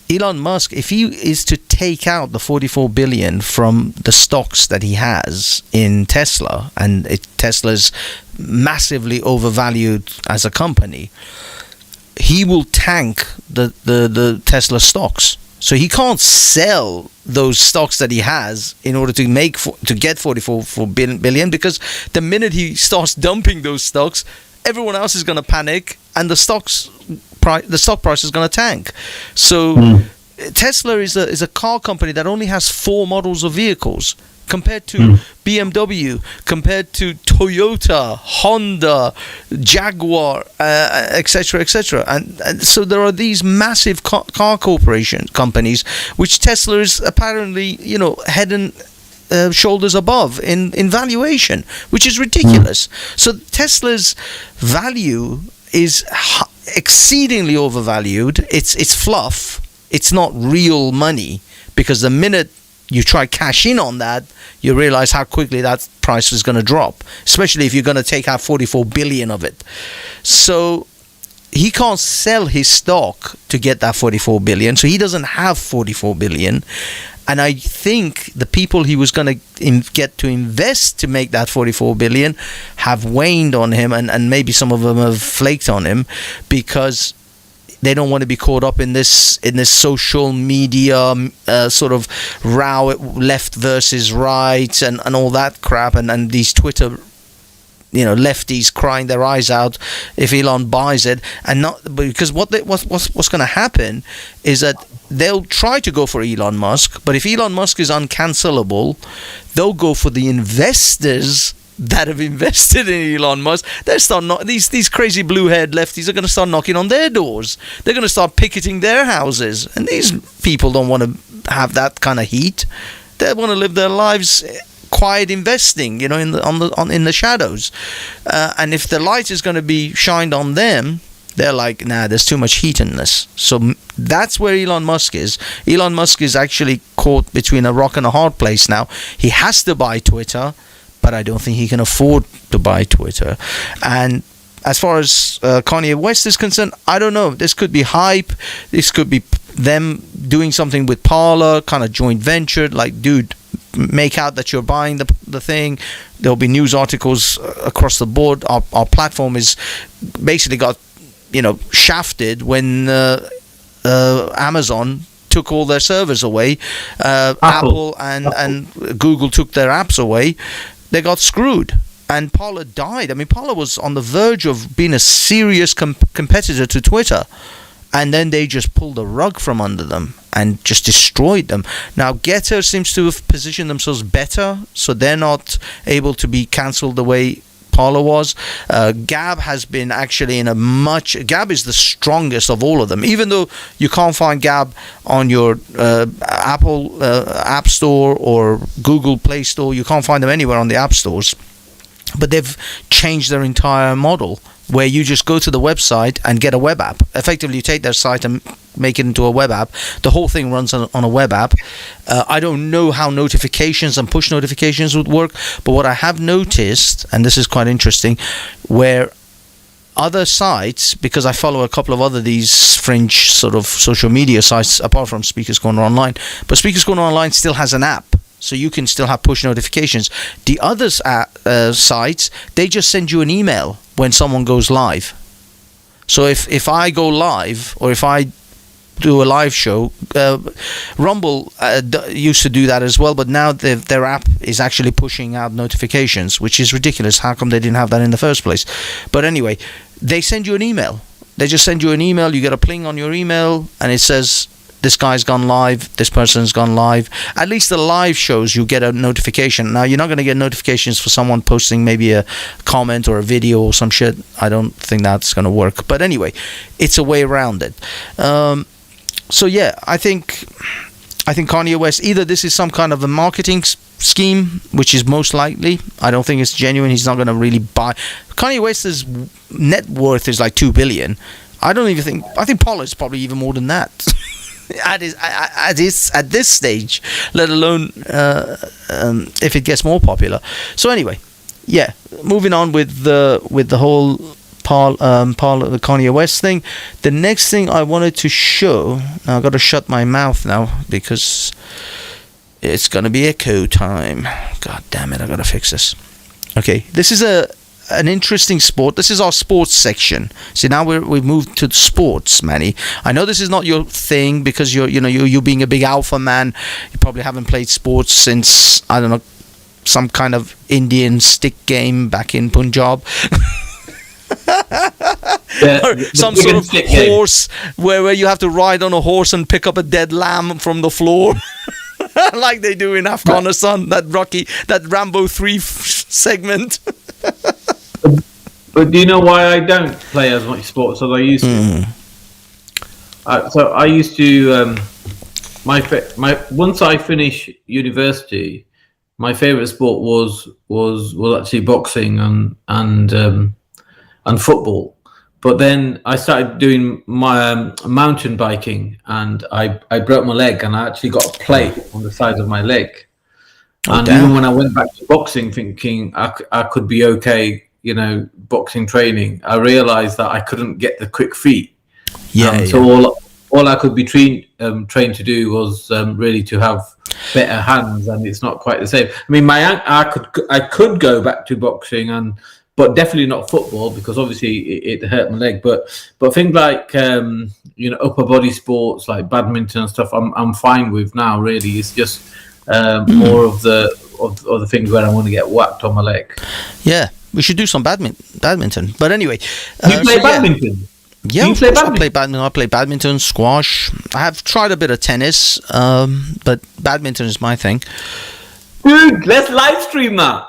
B: Elon Musk, if he is to take out the 44 billion from the stocks that he has in Tesla, and Tesla's massively overvalued as a company, he will tank the Tesla stocks. So he can't sell those stocks that he has in order to get 44 billion, because the minute he starts dumping those stocks, everyone else is going to panic, and the stock price is going to tank. So Tesla is a car company that only has 4 models of vehicles, compared to BMW, compared to Toyota, Honda, Jaguar, etc., etc. And so there are these massive car corporation companies, which Tesla is apparently, head and shoulders above in valuation, which is ridiculous. So Tesla's value is exceedingly overvalued. It's fluff. It's not real money, because the minute you try cash in on that, you realize how quickly that price is going to drop, especially if you're going to take out 44 billion of it. So he can't sell his stock to get that 44 billion. So he doesn't have 44 billion. And I think the people he was going to get to invest to make that 44 billion have waned on him, and maybe some of them have flaked on him because they don't want to be caught up in this social media sort of row, left versus right, and all that crap, and these Twitter, lefties crying their eyes out if Elon buys it, and not because what's going to happen is that they'll try to go for Elon Musk, but if Elon Musk is uncancelable, they'll go for the investors that have invested in Elon Musk. They'll start these crazy blue-haired lefties are going to start knocking on their doors. They're going to start picketing their houses, and these people don't want to have that kind of heat. They want to live their lives quiet investing, in the shadows. And if the light is going to be shined on them, they're like, nah, there's too much heat in this. So that's where Elon Musk is. Elon Musk is actually caught between a rock and a hard place now. He has to buy Twitter, but I don't think he can afford to buy Twitter. And as far as Kanye West is concerned, I don't know. This could be hype. This could be them doing something with Parler, kind of joint venture. Like, dude, make out that you're buying the thing. There'll be news articles across the board. Our platform is basically got shafted when Amazon took all their servers away. Apple and Google took their apps away. They got screwed, and Parler died. I mean, Parler was on the verge of being a serious competitor to Twitter, and then they just pulled the rug from under them and just destroyed them. Now, Getter seems to have positioned themselves better, so they're not able to be cancelled the way Parler was. Gab has been actually Gab is the strongest of all of them, even though you can't find Gab on your Apple App Store or Google Play Store. You can't find them anywhere on the app stores, but they've changed their entire model, where you just go to the website and get a web app. Effectively, you take their site and make it into a web app. The whole thing runs on a web app. I don't know how notifications and push notifications would work, but what I have noticed, and this is quite interesting, where other sites, because I follow a couple of other these fringe sort of social media sites apart from Speakers Corner Online, but Speakers Corner Online still has an app, so you can still have push notifications. The other sites, they just send you an email when someone goes live. So if I go live, or if I do a live show, Rumble used to do that as well, but now their app is actually pushing out notifications, which is ridiculous. How come they didn't have that in the first place? But anyway, they send you an email. They just send you an email. You get a ping on your email, and it says, this guy's gone live, this person's gone live. At least the live shows, you get a notification. Now, you're not going to get notifications for someone posting maybe a comment or a video or some shit. I don't think that's going to work. But anyway, it's a way around it. So yeah, I think Kanye West, either this is some kind of a marketing scheme, which is most likely. I don't think it's genuine. He's not going to really buy. Kanye West's net worth is like $2 billion. I think Pollard's probably even more than that. At this stage, let alone if it gets more popular. So anyway, yeah, moving on with the whole Kanye West thing. The next thing I wanted to show, now I've got to shut my mouth now because it's gonna be echo time. God damn it, I gotta fix this. Okay, this is an interesting sport. This is our sports section. See, now we've moved to sports, Manny. I know this is not your thing because you're being a big alpha man. You probably haven't played sports since, I don't know, some kind of Indian stick game back in Punjab. Or some sort of horse where you have to ride on a horse and pick up a dead lamb from the floor. Like they do in Afghanistan, that Rambo 3 segment.
A: But do you know why I don't play as much sports as I used to? So I used to. Once I finished university, my favorite sport was actually boxing and football. But then I started doing my mountain biking, and I broke my leg, and I actually got a plate on the side of my leg. And even when I went back to boxing, thinking I could be okay, boxing training, I realized that I couldn't get the quick feet. So all I could be trained to do was really to have better hands, and it's not quite the same. I mean, I could go back to boxing, but definitely not football, because obviously it hurt my leg. But things like upper body sports like badminton and stuff, I'm fine with now. Really, it's just more of the things where I want to get whacked on my leg.
B: Yeah, we should do some badminton. But anyway,
A: you play badminton.
B: Yeah, of course I play badminton. I play badminton, squash. I have tried a bit of tennis, but badminton is my thing.
A: Dude, let's live stream that.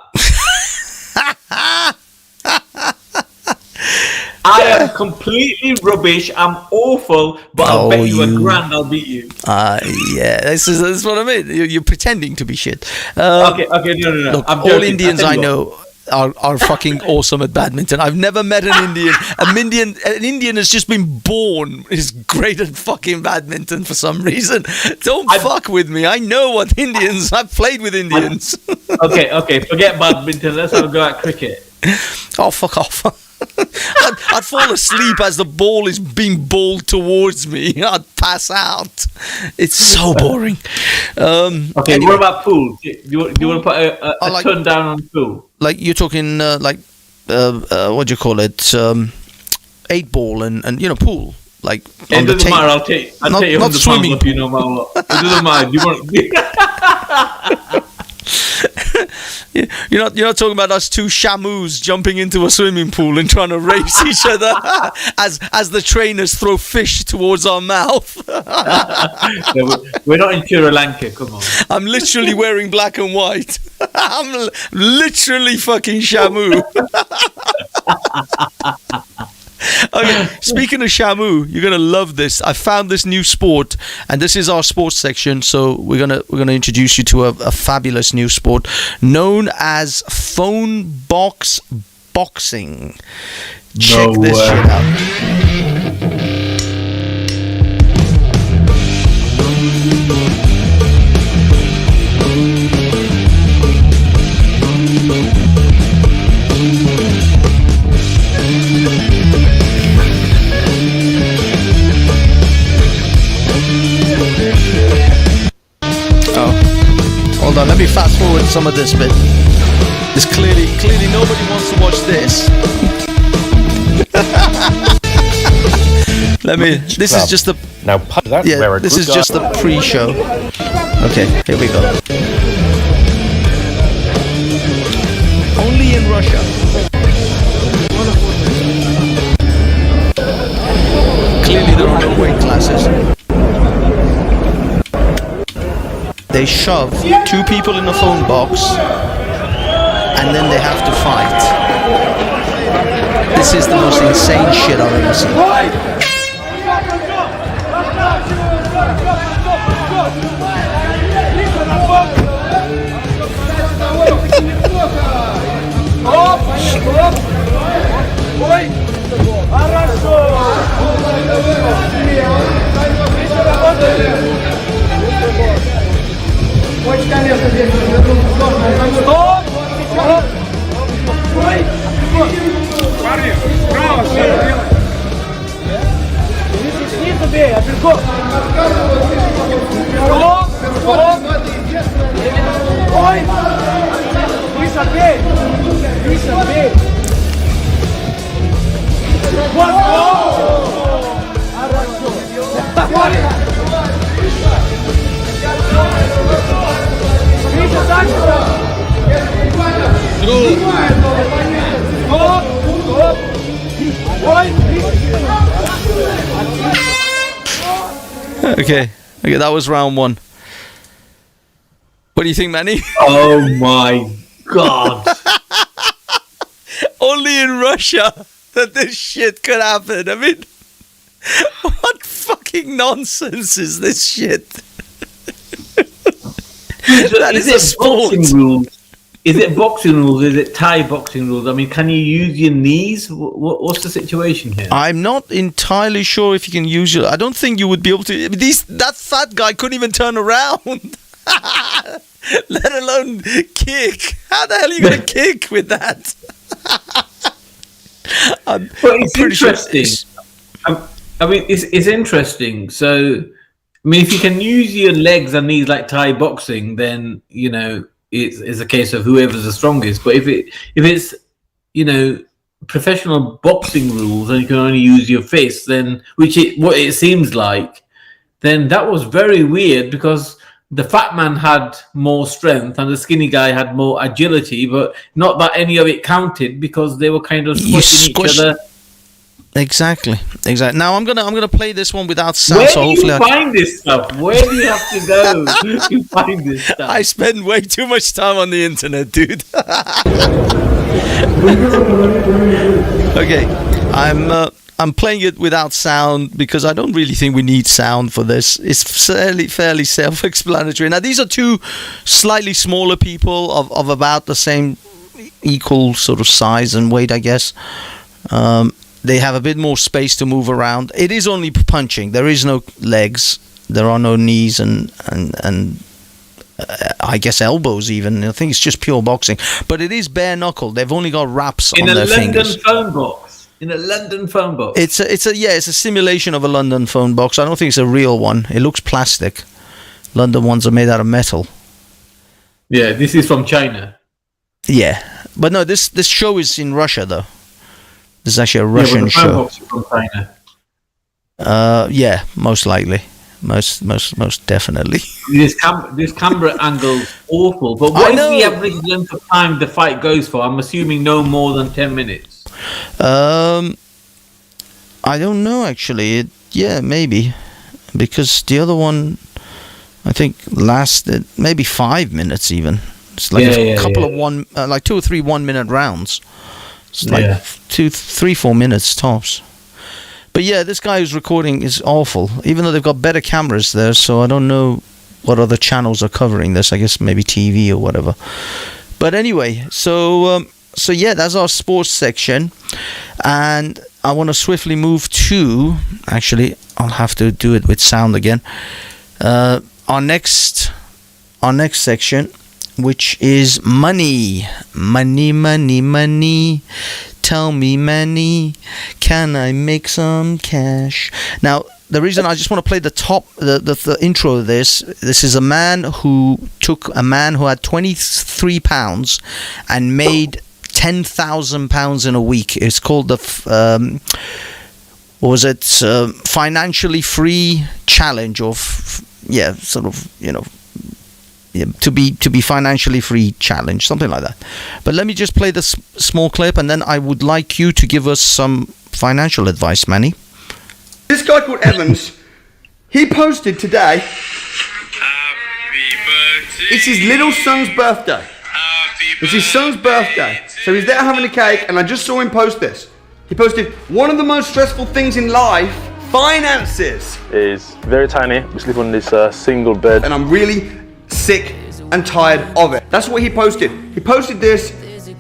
A: I am completely rubbish. I'm awful, but I'll bet you $1,000 I'll beat you.
B: Yeah, this is what I mean. You're pretending to be shit.
A: Okay, no.
B: Look, all Indians I know are fucking awesome at badminton. I've never met an Indian. An Indian has just been born is great at fucking badminton for some reason. Don't fuck with me. I know what Indians. I've played with Indians.
A: Okay. Forget badminton. Let's have a go at cricket.
B: Oh, fuck off. I'd fall asleep as the ball is being bowled towards me. I'd pass out. It's so boring.
A: Okay, anyway. What about pool? Do you want to put a ton down on pool?
B: Like you're talking what do you call it? 8 ball and pool. Like
A: it doesn't matter. I'll take you £100 if you know my lot. It doesn't matter.
B: You're not talking about us two shamus jumping into a swimming pool and trying to race each other as the trainers throw fish towards our mouth.
A: No, we're not in Sri Lanka, come on.
B: I'm literally wearing black and white. I'm literally fucking shamu. Okay, speaking of shamu, you're gonna love this. I found this new sport, and this is our sports section. So we're gonna introduce you to a fabulous new sport known as phone box boxing. Check this shit out. Hold on, let me fast forward some of this bit. This clearly nobody wants to watch this. This is just the this is just the pre-show. Okay, here we go. Only in Russia. Clearly there are no weight classes. They shove 2 people in a phone box and then they have to fight. This is the most insane shit I've ever seen. Okay, that was round 1. What do you think, Manny?
A: Oh my god.
B: Only in Russia that this shit could happen. I mean, what fucking nonsense is this shit? That is a sport.
A: Is it boxing rules? Is it Thai boxing rules? I mean, can you use your knees? What's the situation here?
B: I'm not entirely sure if you can use your... I don't think you would be able to... That fat guy couldn't even turn around. Let alone kick. How the hell are you going to kick with that?
A: But it's interesting. I mean, it's interesting. So, I mean, if you can use your legs and knees like Thai boxing, then it's a case of whoever's the strongest. But if it's professional boxing rules and you can only use your fists, then what it seems like, then that was very weird because the fat man had more strength and the skinny guy had more agility, but not that any of it counted because they were kind of squashing each other.
B: Exactly. Now I'm gonna play this one without sound.
A: Where
B: so
A: do
B: hopefully
A: you find this stuff? Where do you have to go to find this stuff?
B: I spend way too much time on the internet, dude. Okay, I'm playing it without sound because I don't really think we need sound for this. It's fairly self-explanatory. Now these are two slightly smaller people of about the same equal sort of size and weight, I guess. They have a bit more space to move around. It is only punching. There is no legs. There are no knees and I guess elbows even. I think it's just pure boxing. But it is bare knuckle. They've only got wraps on their fingers.
A: In a London phone box.
B: It's a simulation of a London phone box. I don't think it's a real one. It looks plastic. London ones are made out of metal.
A: Yeah, this is from China.
B: Yeah, but no, this show is in Russia though. This is actually a Russian
A: the phone
B: show.
A: Box is from China.
B: Yeah, most likely. Most definitely.
A: This camera angle's awful. But what is the average length of time the fight goes for? I'm assuming no more than 10 minutes.
B: I don't know actually. Yeah, maybe because the other one, I think, lasted maybe 5 minutes even. It's like a couple of like 2 or 3 1-minute rounds. It's like 2, 3, 4 minutes tops. But yeah, this guy who's recording is awful. Even though they've got better cameras there, so I don't know what other channels are covering this. I guess maybe TV or whatever. But anyway, so yeah, that's our sports section, and I want to swiftly move to. Actually, I'll have to do it with sound again. Our next section, which is money. Tell me, money, can I make some cash? Now, the reason I just want to play the intro of this is a man who had 23 pounds and made 10,000 pounds in a week. It's called the financially free challenge, or to be financially free challenge, something like that. But let me just play this small clip, and then I would like you to give us some financial advice, Manny.
K: This guy called Evans, he posted today. It's his little son's birthday. It's his son's birthday. So he's there having a cake, and I just saw him post this. He posted, one of the most stressful things in life, finances.
L: Is very tiny. We sleep on this single bed.
K: And I'm really sick and tired of it. That's what he posted. He posted this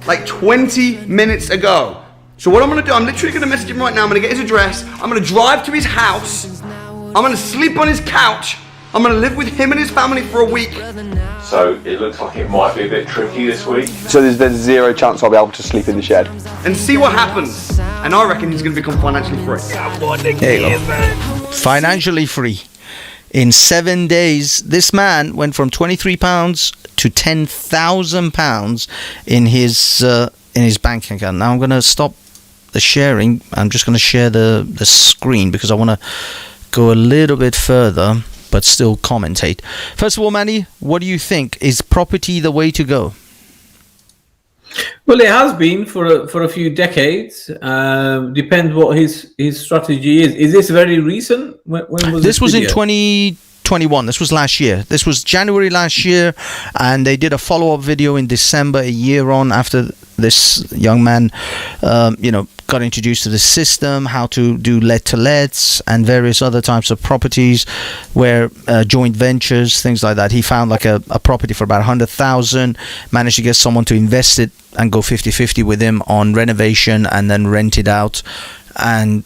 K: like 20 minutes ago. So what I'm going to do, I'm literally going to message him right now. I'm going to get his address. I'm going to drive to his house. I'm going to sleep on his couch. I'm going to live with him and his family for a week.
L: So it looks like it might be a bit tricky this week.
K: So there's zero chance I'll be able to sleep in the shed. And see what happens. And I reckon he's going to become financially free.
B: There you go. Financially free. In 7 days, this man went from 23 pounds to 10,000 pounds in his bank account. Now I'm going to stop the sharing. I'm just going to share the screen because I want to go a little bit further, but still commentate. First of all, Manny, what do you think? Is property the way to go?
A: Well, it has been for a few decades. Depends what his strategy is. Is this very recent? When was
B: this? Was
A: video?
B: In 2021. This was last year. This was January last year, and they did a follow-up video in December, a year on after this young man, got introduced to the system, how to do let-to-lets and various other types of properties, where joint ventures, things like that. He found like a property for about 100,000, managed to get someone to invest it and go 50-50 with him on renovation, and then rent it out, and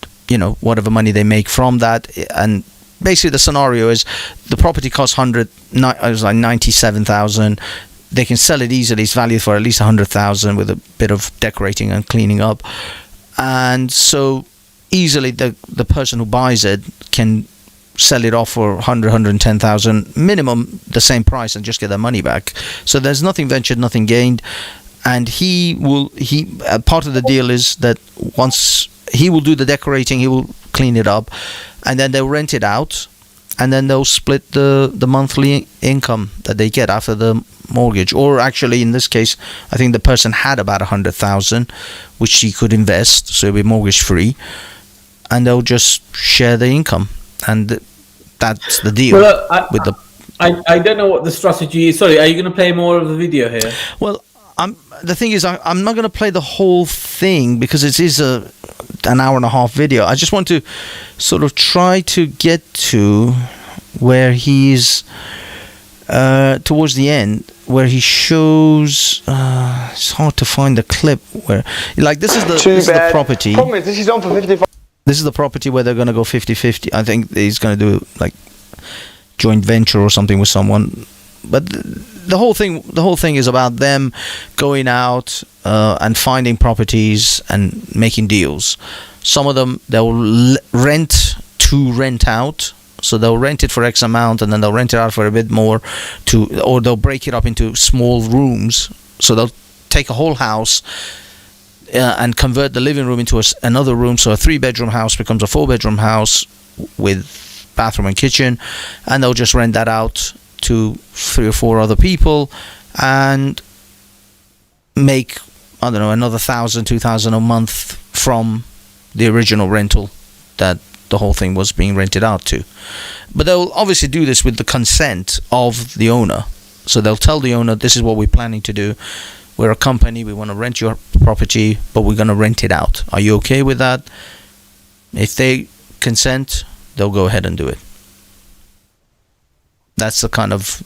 B: whatever money they make from that. And basically the scenario is the property costs 97,000. They can sell it easily. It's valued for at least 100,000 with a bit of decorating and cleaning up. And so easily the person who buys it can sell it off for 110,000 minimum, the same price, and just get their money back. So there's nothing ventured, nothing gained. And part of the deal is that once he will do the decorating, he will clean it up, and then they'll rent it out, and then they'll split the monthly income that they get after the mortgage. Or actually, in this case, I think the person had about 100,000, which he could invest, so it'll be mortgage free, and they'll just share the income, and that's the deal.
A: Well, I don't know what the strategy is. Sorry, are you going to play more of the video here?
B: Well, the thing is, I'm not going to play the whole thing because it is an hour and a half video. I just want to sort of try to get to where he's towards the end, where he shows. It's hard to find the clip where, like, this is the property.
K: Problem is, this is on for 55.
B: This is the property where they're going to go 50-50. I think he's going to do like joint venture or something with someone. But the whole thing is about them going out and finding properties and making deals. Some of them they'll rent out, so they'll rent it for X amount, and then they'll rent it out for a bit more, or they'll break it up into small rooms. So they'll take a whole house and convert the living room into another room. So a 3-bedroom house becomes a 4-bedroom house with bathroom and kitchen, and they'll just rent that out to 3 or 4 other people and make, I don't know, another 1,000, 2,000 a month from the original rental that the whole thing was being rented out to. But they'll obviously do this with the consent of the owner. So they'll tell the owner, this is what we're planning to do. We're a company, we want to rent your property, but we're going to rent it out. Are you okay with that? If they consent, they'll go ahead and do it. That's the kind of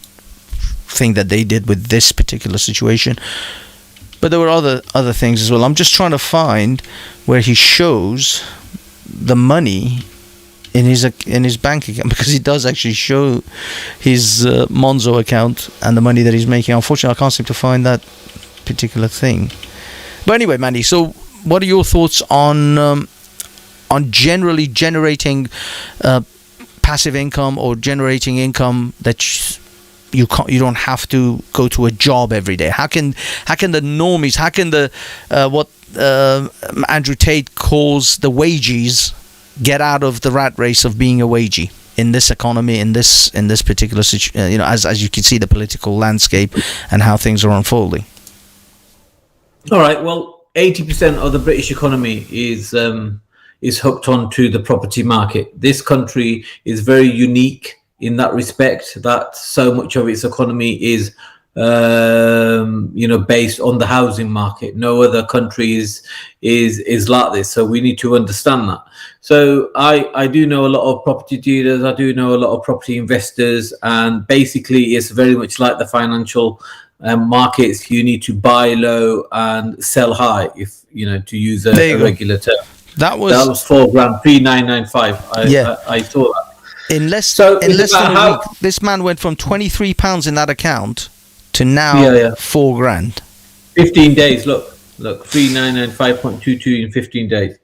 B: thing that they did with this particular situation. But there were other things as well. I'm just trying to find where he shows the money in his bank account, because he does actually show his Monzo account and the money that he's making. Unfortunately, I can't seem to find that particular thing. But anyway, Mandy, so what are your thoughts on generally generating passive income, or generating income that you don't have to go to a job every day? How can the normies, how can the what Andrew Tate calls the wages, get out of the rat race of being a wagey in this economy, in this particular situation, as you can see the political landscape and how things are unfolding?
A: All right, well, 80% of the British economy is hooked onto the property market. This country is very unique in that respect, that so much of its economy is based on the housing market. No other country is like this, so we need to understand that. So I do know a lot of property dealers, I do know a lot of property investors, and basically it's very much like the financial markets. You need to buy low and sell high, if to use a regular term. That was $4 grand, 3,995. I saw that.
B: In less than a week, this man went from £23 in that account to now $4 grand.
A: 15 days. Look, 3,995.22 in 15 days.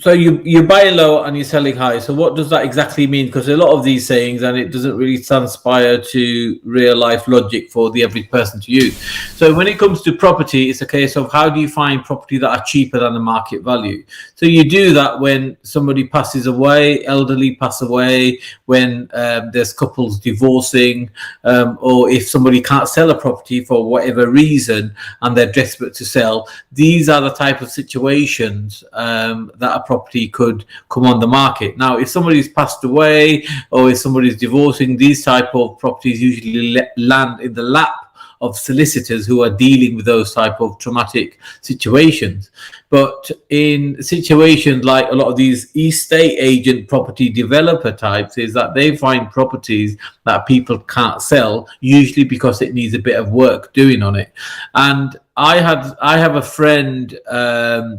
A: So you buy low and you're selling high. So what does that exactly mean? Because a lot of these sayings, and it doesn't really transpire to real life logic for the average person to use. So when it comes to property, it's a case of how do you find property that are cheaper than the market value? So you do that when somebody passes away, elderly pass away, when there's couples divorcing, or if somebody can't sell a property for whatever reason and they're desperate to sell. These are the type of situations that a property could come on the market. Now, if somebody's passed away or if somebody's divorcing, these type of properties usually land in the lap of solicitors who are dealing with those type of traumatic situations. But in situations like a lot of these estate agent property developer types, is that they find properties that people can't sell, usually because it needs a bit of work doing on it. And I have a friend,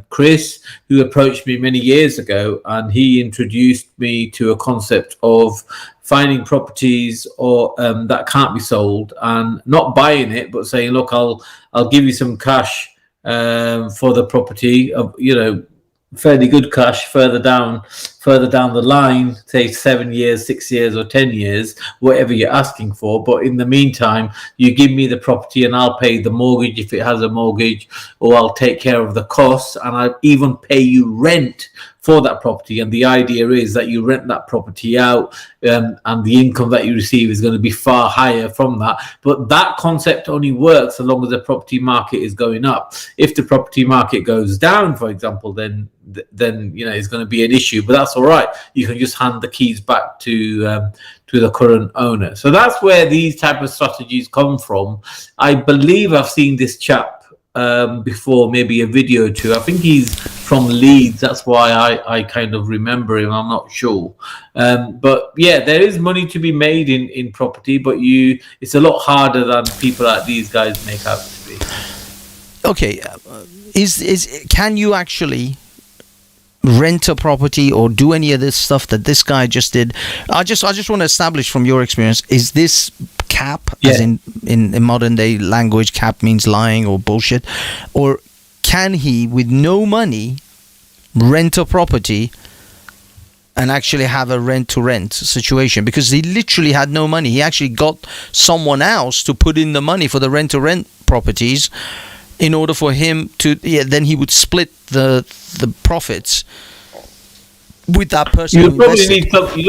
A: Chris, who approached me many years ago, and he introduced me to a concept of finding properties or that can't be sold, and not buying it, but saying, look, I'll give you some cash for the property of fairly good cash further down the line, say 7 years, 6 years, or 10 years, whatever you're asking for. But in the meantime, you give me the property and I'll pay the mortgage if it has a mortgage, or I'll take care of the costs, and I'll even pay you rent for that property. And the idea is that you rent that property out, and the income that you receive is going to be far higher from that. But that concept only works so long as the property market is going up. If the property market goes down, for example, then it's going to be an issue. But that's all right. You can just hand the keys back to the current owner. So that's where these type of strategies come from. I believe I've seen this chap before, maybe a video or two. I think he's from Leeds. That's why I kind of remember him. I'm not sure. But yeah, there is money to be made in property, but it's a lot harder than people like these guys make out to be.
B: Okay, can you actually rent a property or do any of this stuff that this guy just did? I just want to establish from your experience, is this cap, as in modern day language, cap means lying or bullshit, or can he, with no money, rent a property and actually have a rent-to-rent situation? Because he literally had no money. He actually got someone else to put in the money for the rent-to-rent properties in order for him to, then he would split the profits with that person.
A: You'll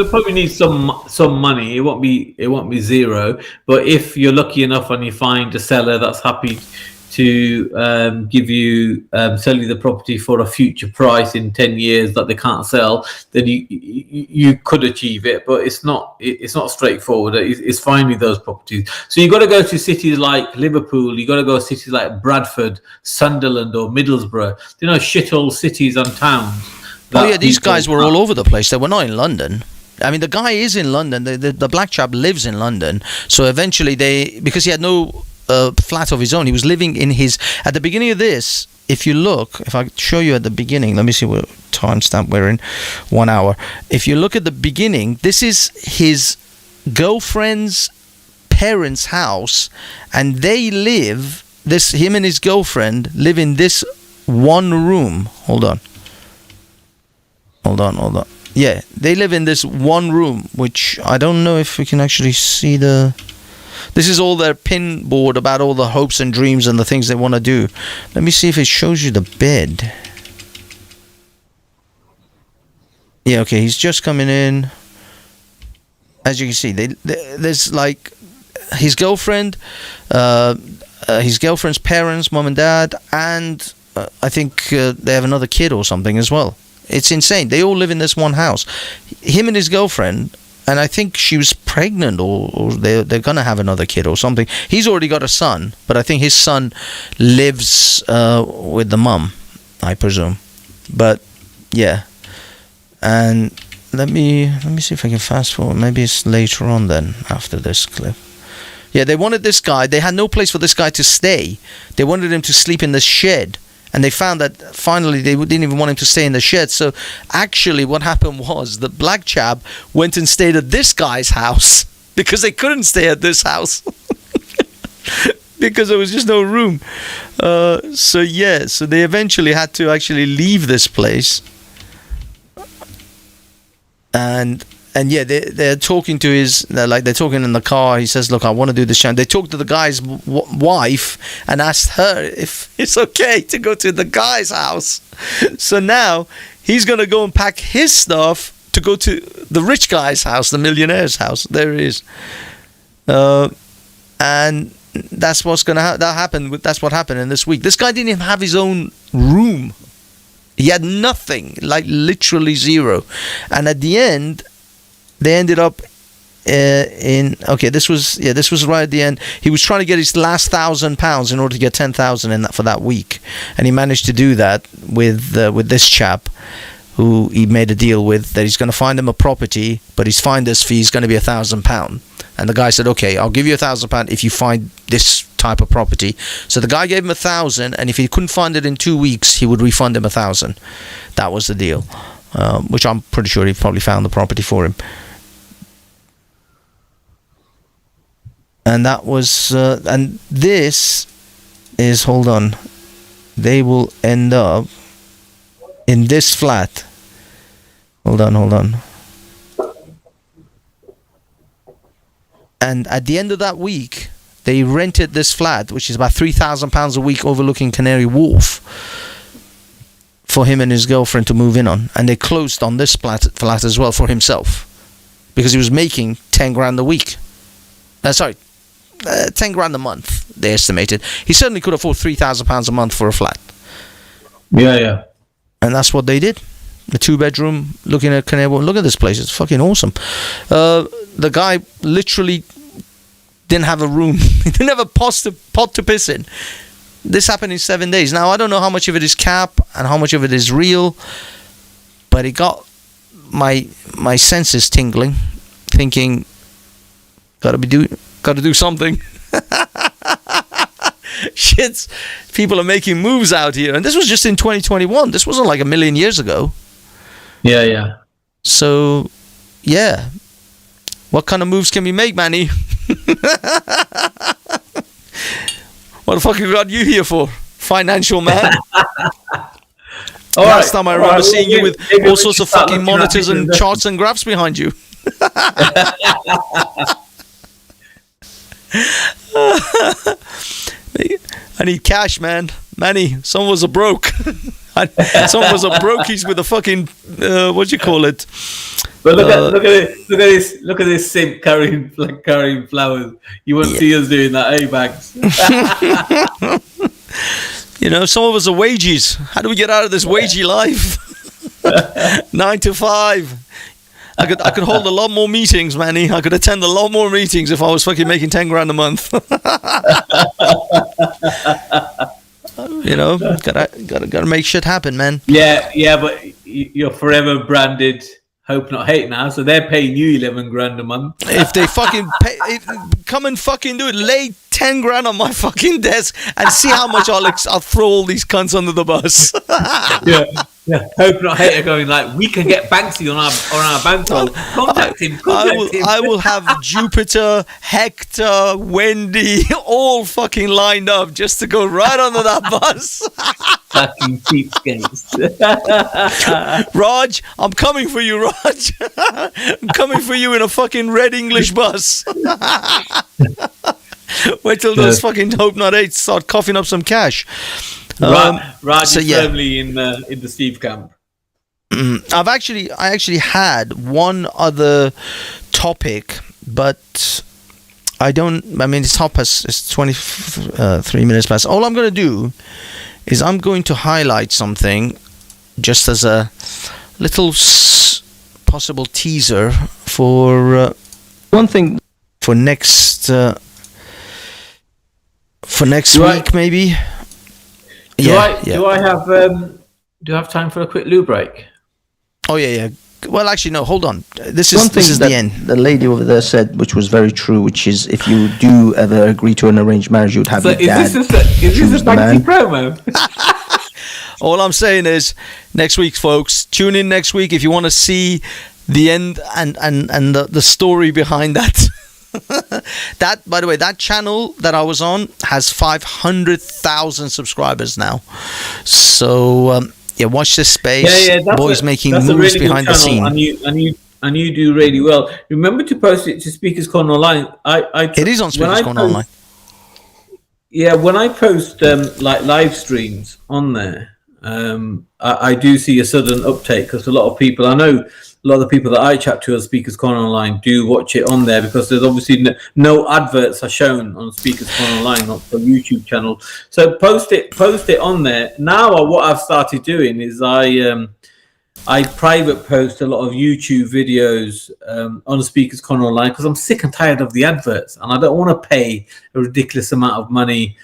A: probably need some money. It won't be zero. But if you're lucky enough and you find a seller that's happy to sell you the property for a future price in 10 years that they can't sell, then you could achieve it. But it's not straightforward. It's finding those properties. So you've got to go to cities like Liverpool. You've got to go to cities like Bradford, Sunderland, or Middlesbrough. shithole cities and towns.
B: Oh yeah, these guys were all over the place. They were not in London. I mean, the guy is in London. The black chap lives in London. So eventually because he had no flat of his own, he was living in his, at the beginning of this, if you look, if I show you at the beginning, let me see what timestamp we're in, 1 hour. If you look at the beginning, this is his girlfriend's parents' house, and they live, him and his girlfriend live in this one room. Hold on. Yeah, they live in this one room, which I don't know if we can actually see this is all their pin board about all the hopes and dreams and the things they want to do. Let me see if it shows you the bed. Yeah, okay, he's just coming in. As you can see, there's like his girlfriend, his girlfriend's parents, mom and dad, and I think they have another kid or something as well. It's insane. They all live in this one house. Him and his girlfriend, and I think she was pregnant, or they're going to have another kid or something. He's already got a son, but I think his son lives with the mum, I presume. But yeah, and let me see if I can fast forward. Maybe it's later on then, after this clip. Yeah, they wanted this guy. They had no place for this guy to stay. They wanted him to sleep in the shed. And they found that finally they didn't even want him to stay in the shed. So actually what happened was the black chap went and stayed at this guy's house because they couldn't stay at this house because there was just no room. So they eventually had to actually leave this place. And yeah, they're talking to they're talking in the car. He says, look, I want to do this channel. They talked to the guy's wife and asked her if it's okay to go to the guy's house. So now he's going to go and pack his stuff to go to the rich guy's house, the millionaire's house. There it is. And that's what's going to happen. That's what happened in this week. This guy didn't even have his own room. He had nothing, like literally zero. And at the end, they ended up this was right at the end. He was trying to get his last £1,000 in order to get 10,000 in that for that week, and he managed to do that with this chap, who he made a deal with that he's going to find him a property, but his finder's fee is going to be £1,000. And the guy said, "Okay, I'll give you £1,000 if you find this type of property." So the guy gave him 1,000, and if he couldn't find it in 2 weeks, he would refund him 1,000. That was the deal, which I'm pretty sure he probably found the property for him. And that was, and this is, hold on, they will end up, in this flat. Hold on. And at the end of that week, they rented this flat, which is about £3,000 a week overlooking Canary Wharf, for him and his girlfriend to move in on. And they closed on this flat as well for himself, because he was making 10 grand a week. 10 grand a month, they estimated. He certainly could afford £3,000 a month for a flat.
A: Yeah.
B: And that's what they did. The 2-bedroom looking at Canary Wharf. Look at this place. It's fucking awesome. The guy literally didn't have a room. He didn't have a pot to piss in. This happened in 7 days. Now, I don't know how much of it is cap and how much of it is real, but it got my senses tingling, thinking, gotta do something. Shit, people are making moves out here, and this was just in 2021. This wasn't like a million years ago.
A: Yeah.
B: So, yeah, what kind of moves can we make, Manny? What the fuck have we got you here for, financial man? Last time I remember seeing you with all sorts of fucking monitors and charts and graphs behind you. I need cash, man. Manny, someone was a broke. Someone was a brokies with a fucking what do you call it?
A: But look at this simp carrying flowers. You won't see us doing that, Bags?
B: You know, some of us are wages. How do we get out of this wagey life? 9 to 5. I could hold a lot more meetings, Manny. I could attend a lot more meetings if I was fucking making 10 grand a month. You know, gotta make shit happen, man.
A: Yeah, but you're forever branded Hope Not Hate now, so they're paying you 11 grand a month.
B: If they fucking come and fucking do it, lay 10 grand on my fucking desk and see how much I'll throw all these cunts under the bus.
A: Yeah. Hope Not Hate are going like, we can get Banksy on our bankroll. Contact him.
B: I will have Jupiter, Hector, Wendy, all fucking lined up just to go right under that bus.
A: Fucking cheapskates.
B: Raj, I'm coming for you, Raj. I'm coming for you in a fucking red English bus. Wait till those fucking Hope Not Hate start coughing up some cash.
A: Raj is firmly in the Steve camp.
B: I actually had one other topic, but it's half past, it's 23 minutes past. All I'm going to do is I'm going to highlight something just as a little possible teaser for one thing for next week, maybe.
A: Do I have time for a quick loo break?
B: Oh yeah. Well, actually, no. Hold on. This is the end.
M: The lady over there said, which was very true, which is if you do ever agree to an arranged marriage, you'd have your dad.
A: Is this a Banksy promo?
B: All I'm saying is, next week, folks, tune in next week if you want to see the end and the story behind that. That, by the way, that channel that I was on has 500,000 subscribers now. So watch this space. Boys making moves really behind the scene.
A: And you do really well. Remember to post it to Speakers Corner Online.
B: It is on Speakers Corner Online.
A: Yeah, when I post like live streams on there, I do see a sudden uptake because a lot of people I know. A lot of the people that I chat to on Speakers Corner Online do watch it on there because there's obviously no adverts are shown on Speakers Corner Online, not the YouTube channel. So post it on there. Now what I've started doing is I private post a lot of YouTube videos on Speakers Corner Online because I'm sick and tired of the adverts and I don't want to pay a ridiculous amount of money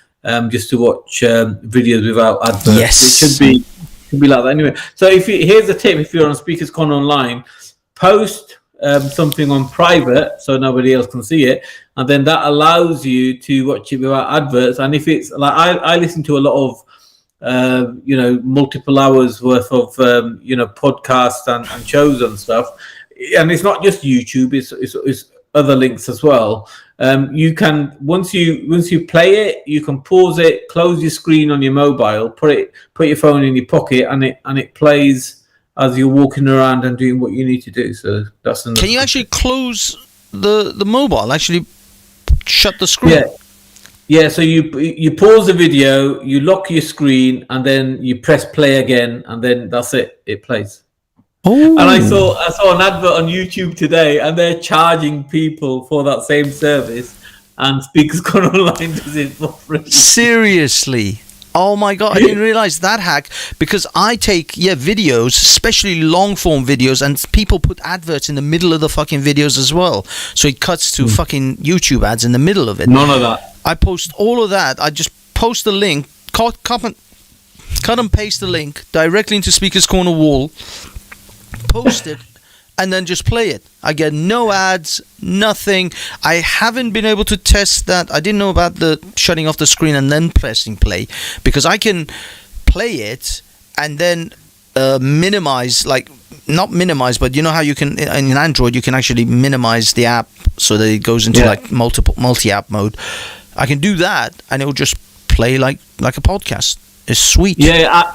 A: just to watch videos without adverts.
B: Yes.
A: It should be like that anyway. So here's a tip: if you're on Speakers Corner Online, post something on private so nobody else can see it, and then that allows you to watch it without adverts. And if it's like I listen to a lot of multiple hours worth of podcasts and shows and stuff, and it's not just YouTube. It's other links as well. You can once you play it, you can pause it, close your screen on your mobile, put your phone in your pocket, and it plays as you're walking around and doing what you need to do. So that's
B: Can you actually close the mobile? Actually, shut the screen.
A: Yeah. So you pause the video, you lock your screen, and then you press play again, and then that's it. It plays.
B: Oh.
A: And I saw an advert on YouTube today, and they're charging people for that same service, and Speakers Gone Online does it for free.
B: Seriously? Oh my God, I didn't realize that hack, because I take videos, especially long form videos, and people put adverts in the middle of the fucking videos as well. So it cuts to fucking YouTube ads in the middle of it.
A: None of that.
B: I post all of that. I just post the link, cut and paste the link directly into Speaker's Corner wall, post it, and then just play it. I get no ads, nothing. I haven't been able to test that. I didn't know about the shutting off the screen and then pressing play, because I can play it and then minimize, like not minimize, but you know how you can in Android you can actually minimize the app so that it goes into like multi-app mode. I can do that and it will just play like a podcast. It's sweet.
A: Yeah,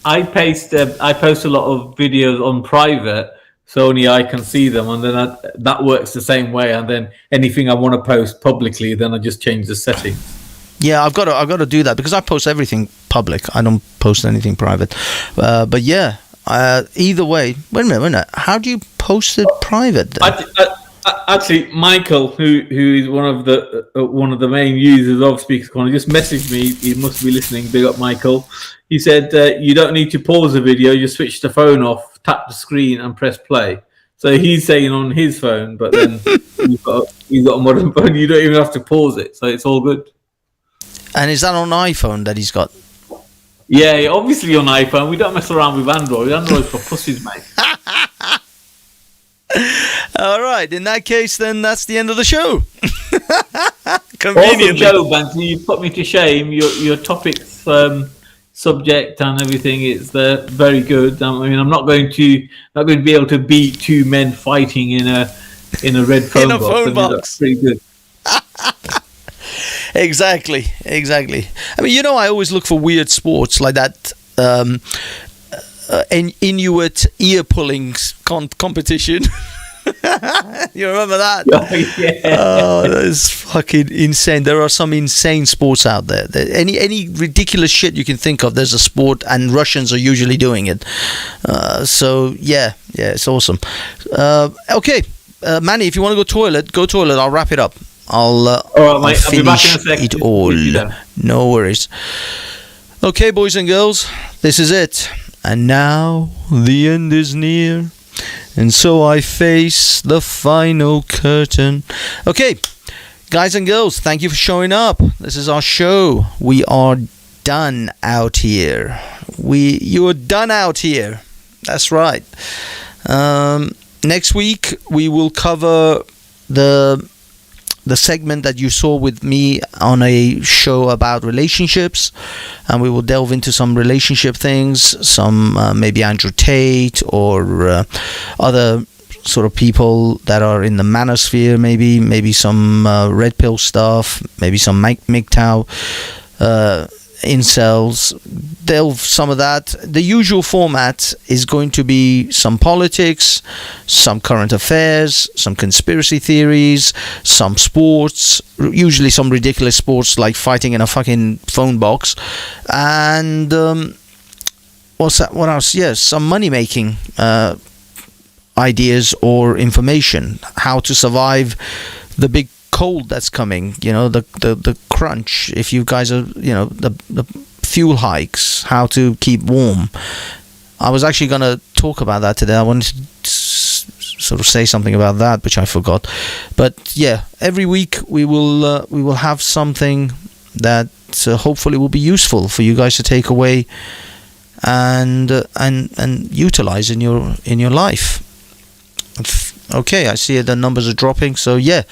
A: I post a lot of videos on private, so only I can see them, and then that works the same way. And then anything I want to post publicly, then I just change the settings.
B: Yeah, I've got to do that, because I post everything public. I don't post anything private. But yeah, either way. Wait a minute. How do you post it private then?
A: Actually, Michael, who is one of the main users of Speakers Corner, just messaged me. He must be listening. Big up, Michael. He said you don't need to pause the video. You switch the phone off, tap the screen, and press play. So he's saying on his phone, but then he's got a modern phone. You don't even have to pause it, so it's all good.
B: And is that on iPhone that he's got?
A: Yeah, obviously on iPhone. We don't mess around with Android. Android's for pussies, mate.
B: All right, in that case, then that's the end of the show.
A: Awesome show, Banksy. You put me to shame. Your topics, subject, and everything is very good. I mean, I'm not going to be able to beat two men fighting in a red phone box.
B: Phone box.
A: That's pretty good.
B: Exactly. I mean, I always look for weird sports like that. Inuit ear pulling competition. You remember that?
A: Oh, yeah.
B: Oh, that is fucking insane. There are some insane sports out there. Any ridiculous shit you can think of, there's a sport, and Russians are usually doing it. So yeah, it's awesome. Okay, Manny, if you want to go toilet. I'll wrap it up. I'll
A: be back in a second.
B: It all. No worries. Okay, boys and girls, this is it. And now the end is near, and so I face the final curtain. Okay, guys and girls, thank you for showing up. This is our show. We are done out here. You're done out here. That's right. Next week we will cover the segment that you saw with me on a show about relationships, and we will delve into some relationship things, some maybe Andrew Tate or other sort of people that are in the manosphere, maybe some red pill stuff, maybe some MGTOW incels. Delve some of that. The usual format is going to be some politics, some current affairs, some conspiracy theories, some sports, usually some ridiculous sports like fighting in a fucking phone box, and what's that? What else? Yes, some money making ideas or information, how to survive the big cold that's coming, the crunch, if you guys are, the fuel hikes, how to keep warm. I was actually going to talk about that today. I wanted to sort of say something about that, which I forgot. But yeah, every week we will have something that hopefully will be useful for you guys to take away and utilize in your life. Okay, I see the numbers are dropping. So yeah,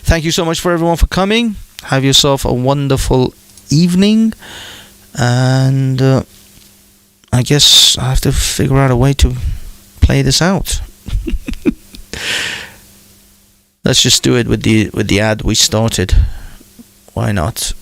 B: thank you so much for everyone for coming. Have yourself a wonderful evening, and I guess I have to figure out a way to play this out. let's just do it with the ad we started. Why not?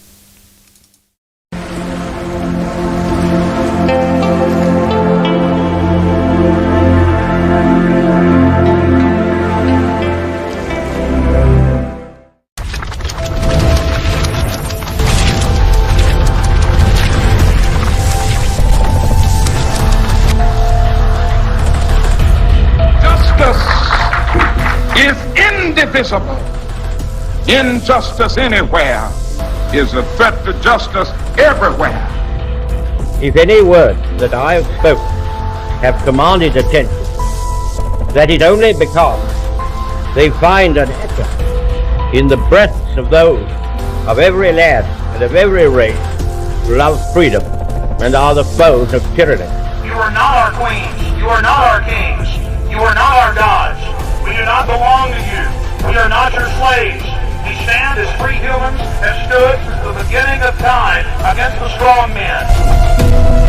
C: Is indivisible. Injustice anywhere is a threat to justice everywhere.
D: If any words that I have spoken have commanded attention, that is only because they find an echo in the breasts of those of every land and of every race who love freedom and are the foes of tyranny.
E: You are not our queens. You are not our kings. You are not our gods. We do not belong to you. We are not your slaves. We stand as free humans, have stood since the beginning of time against the strong men.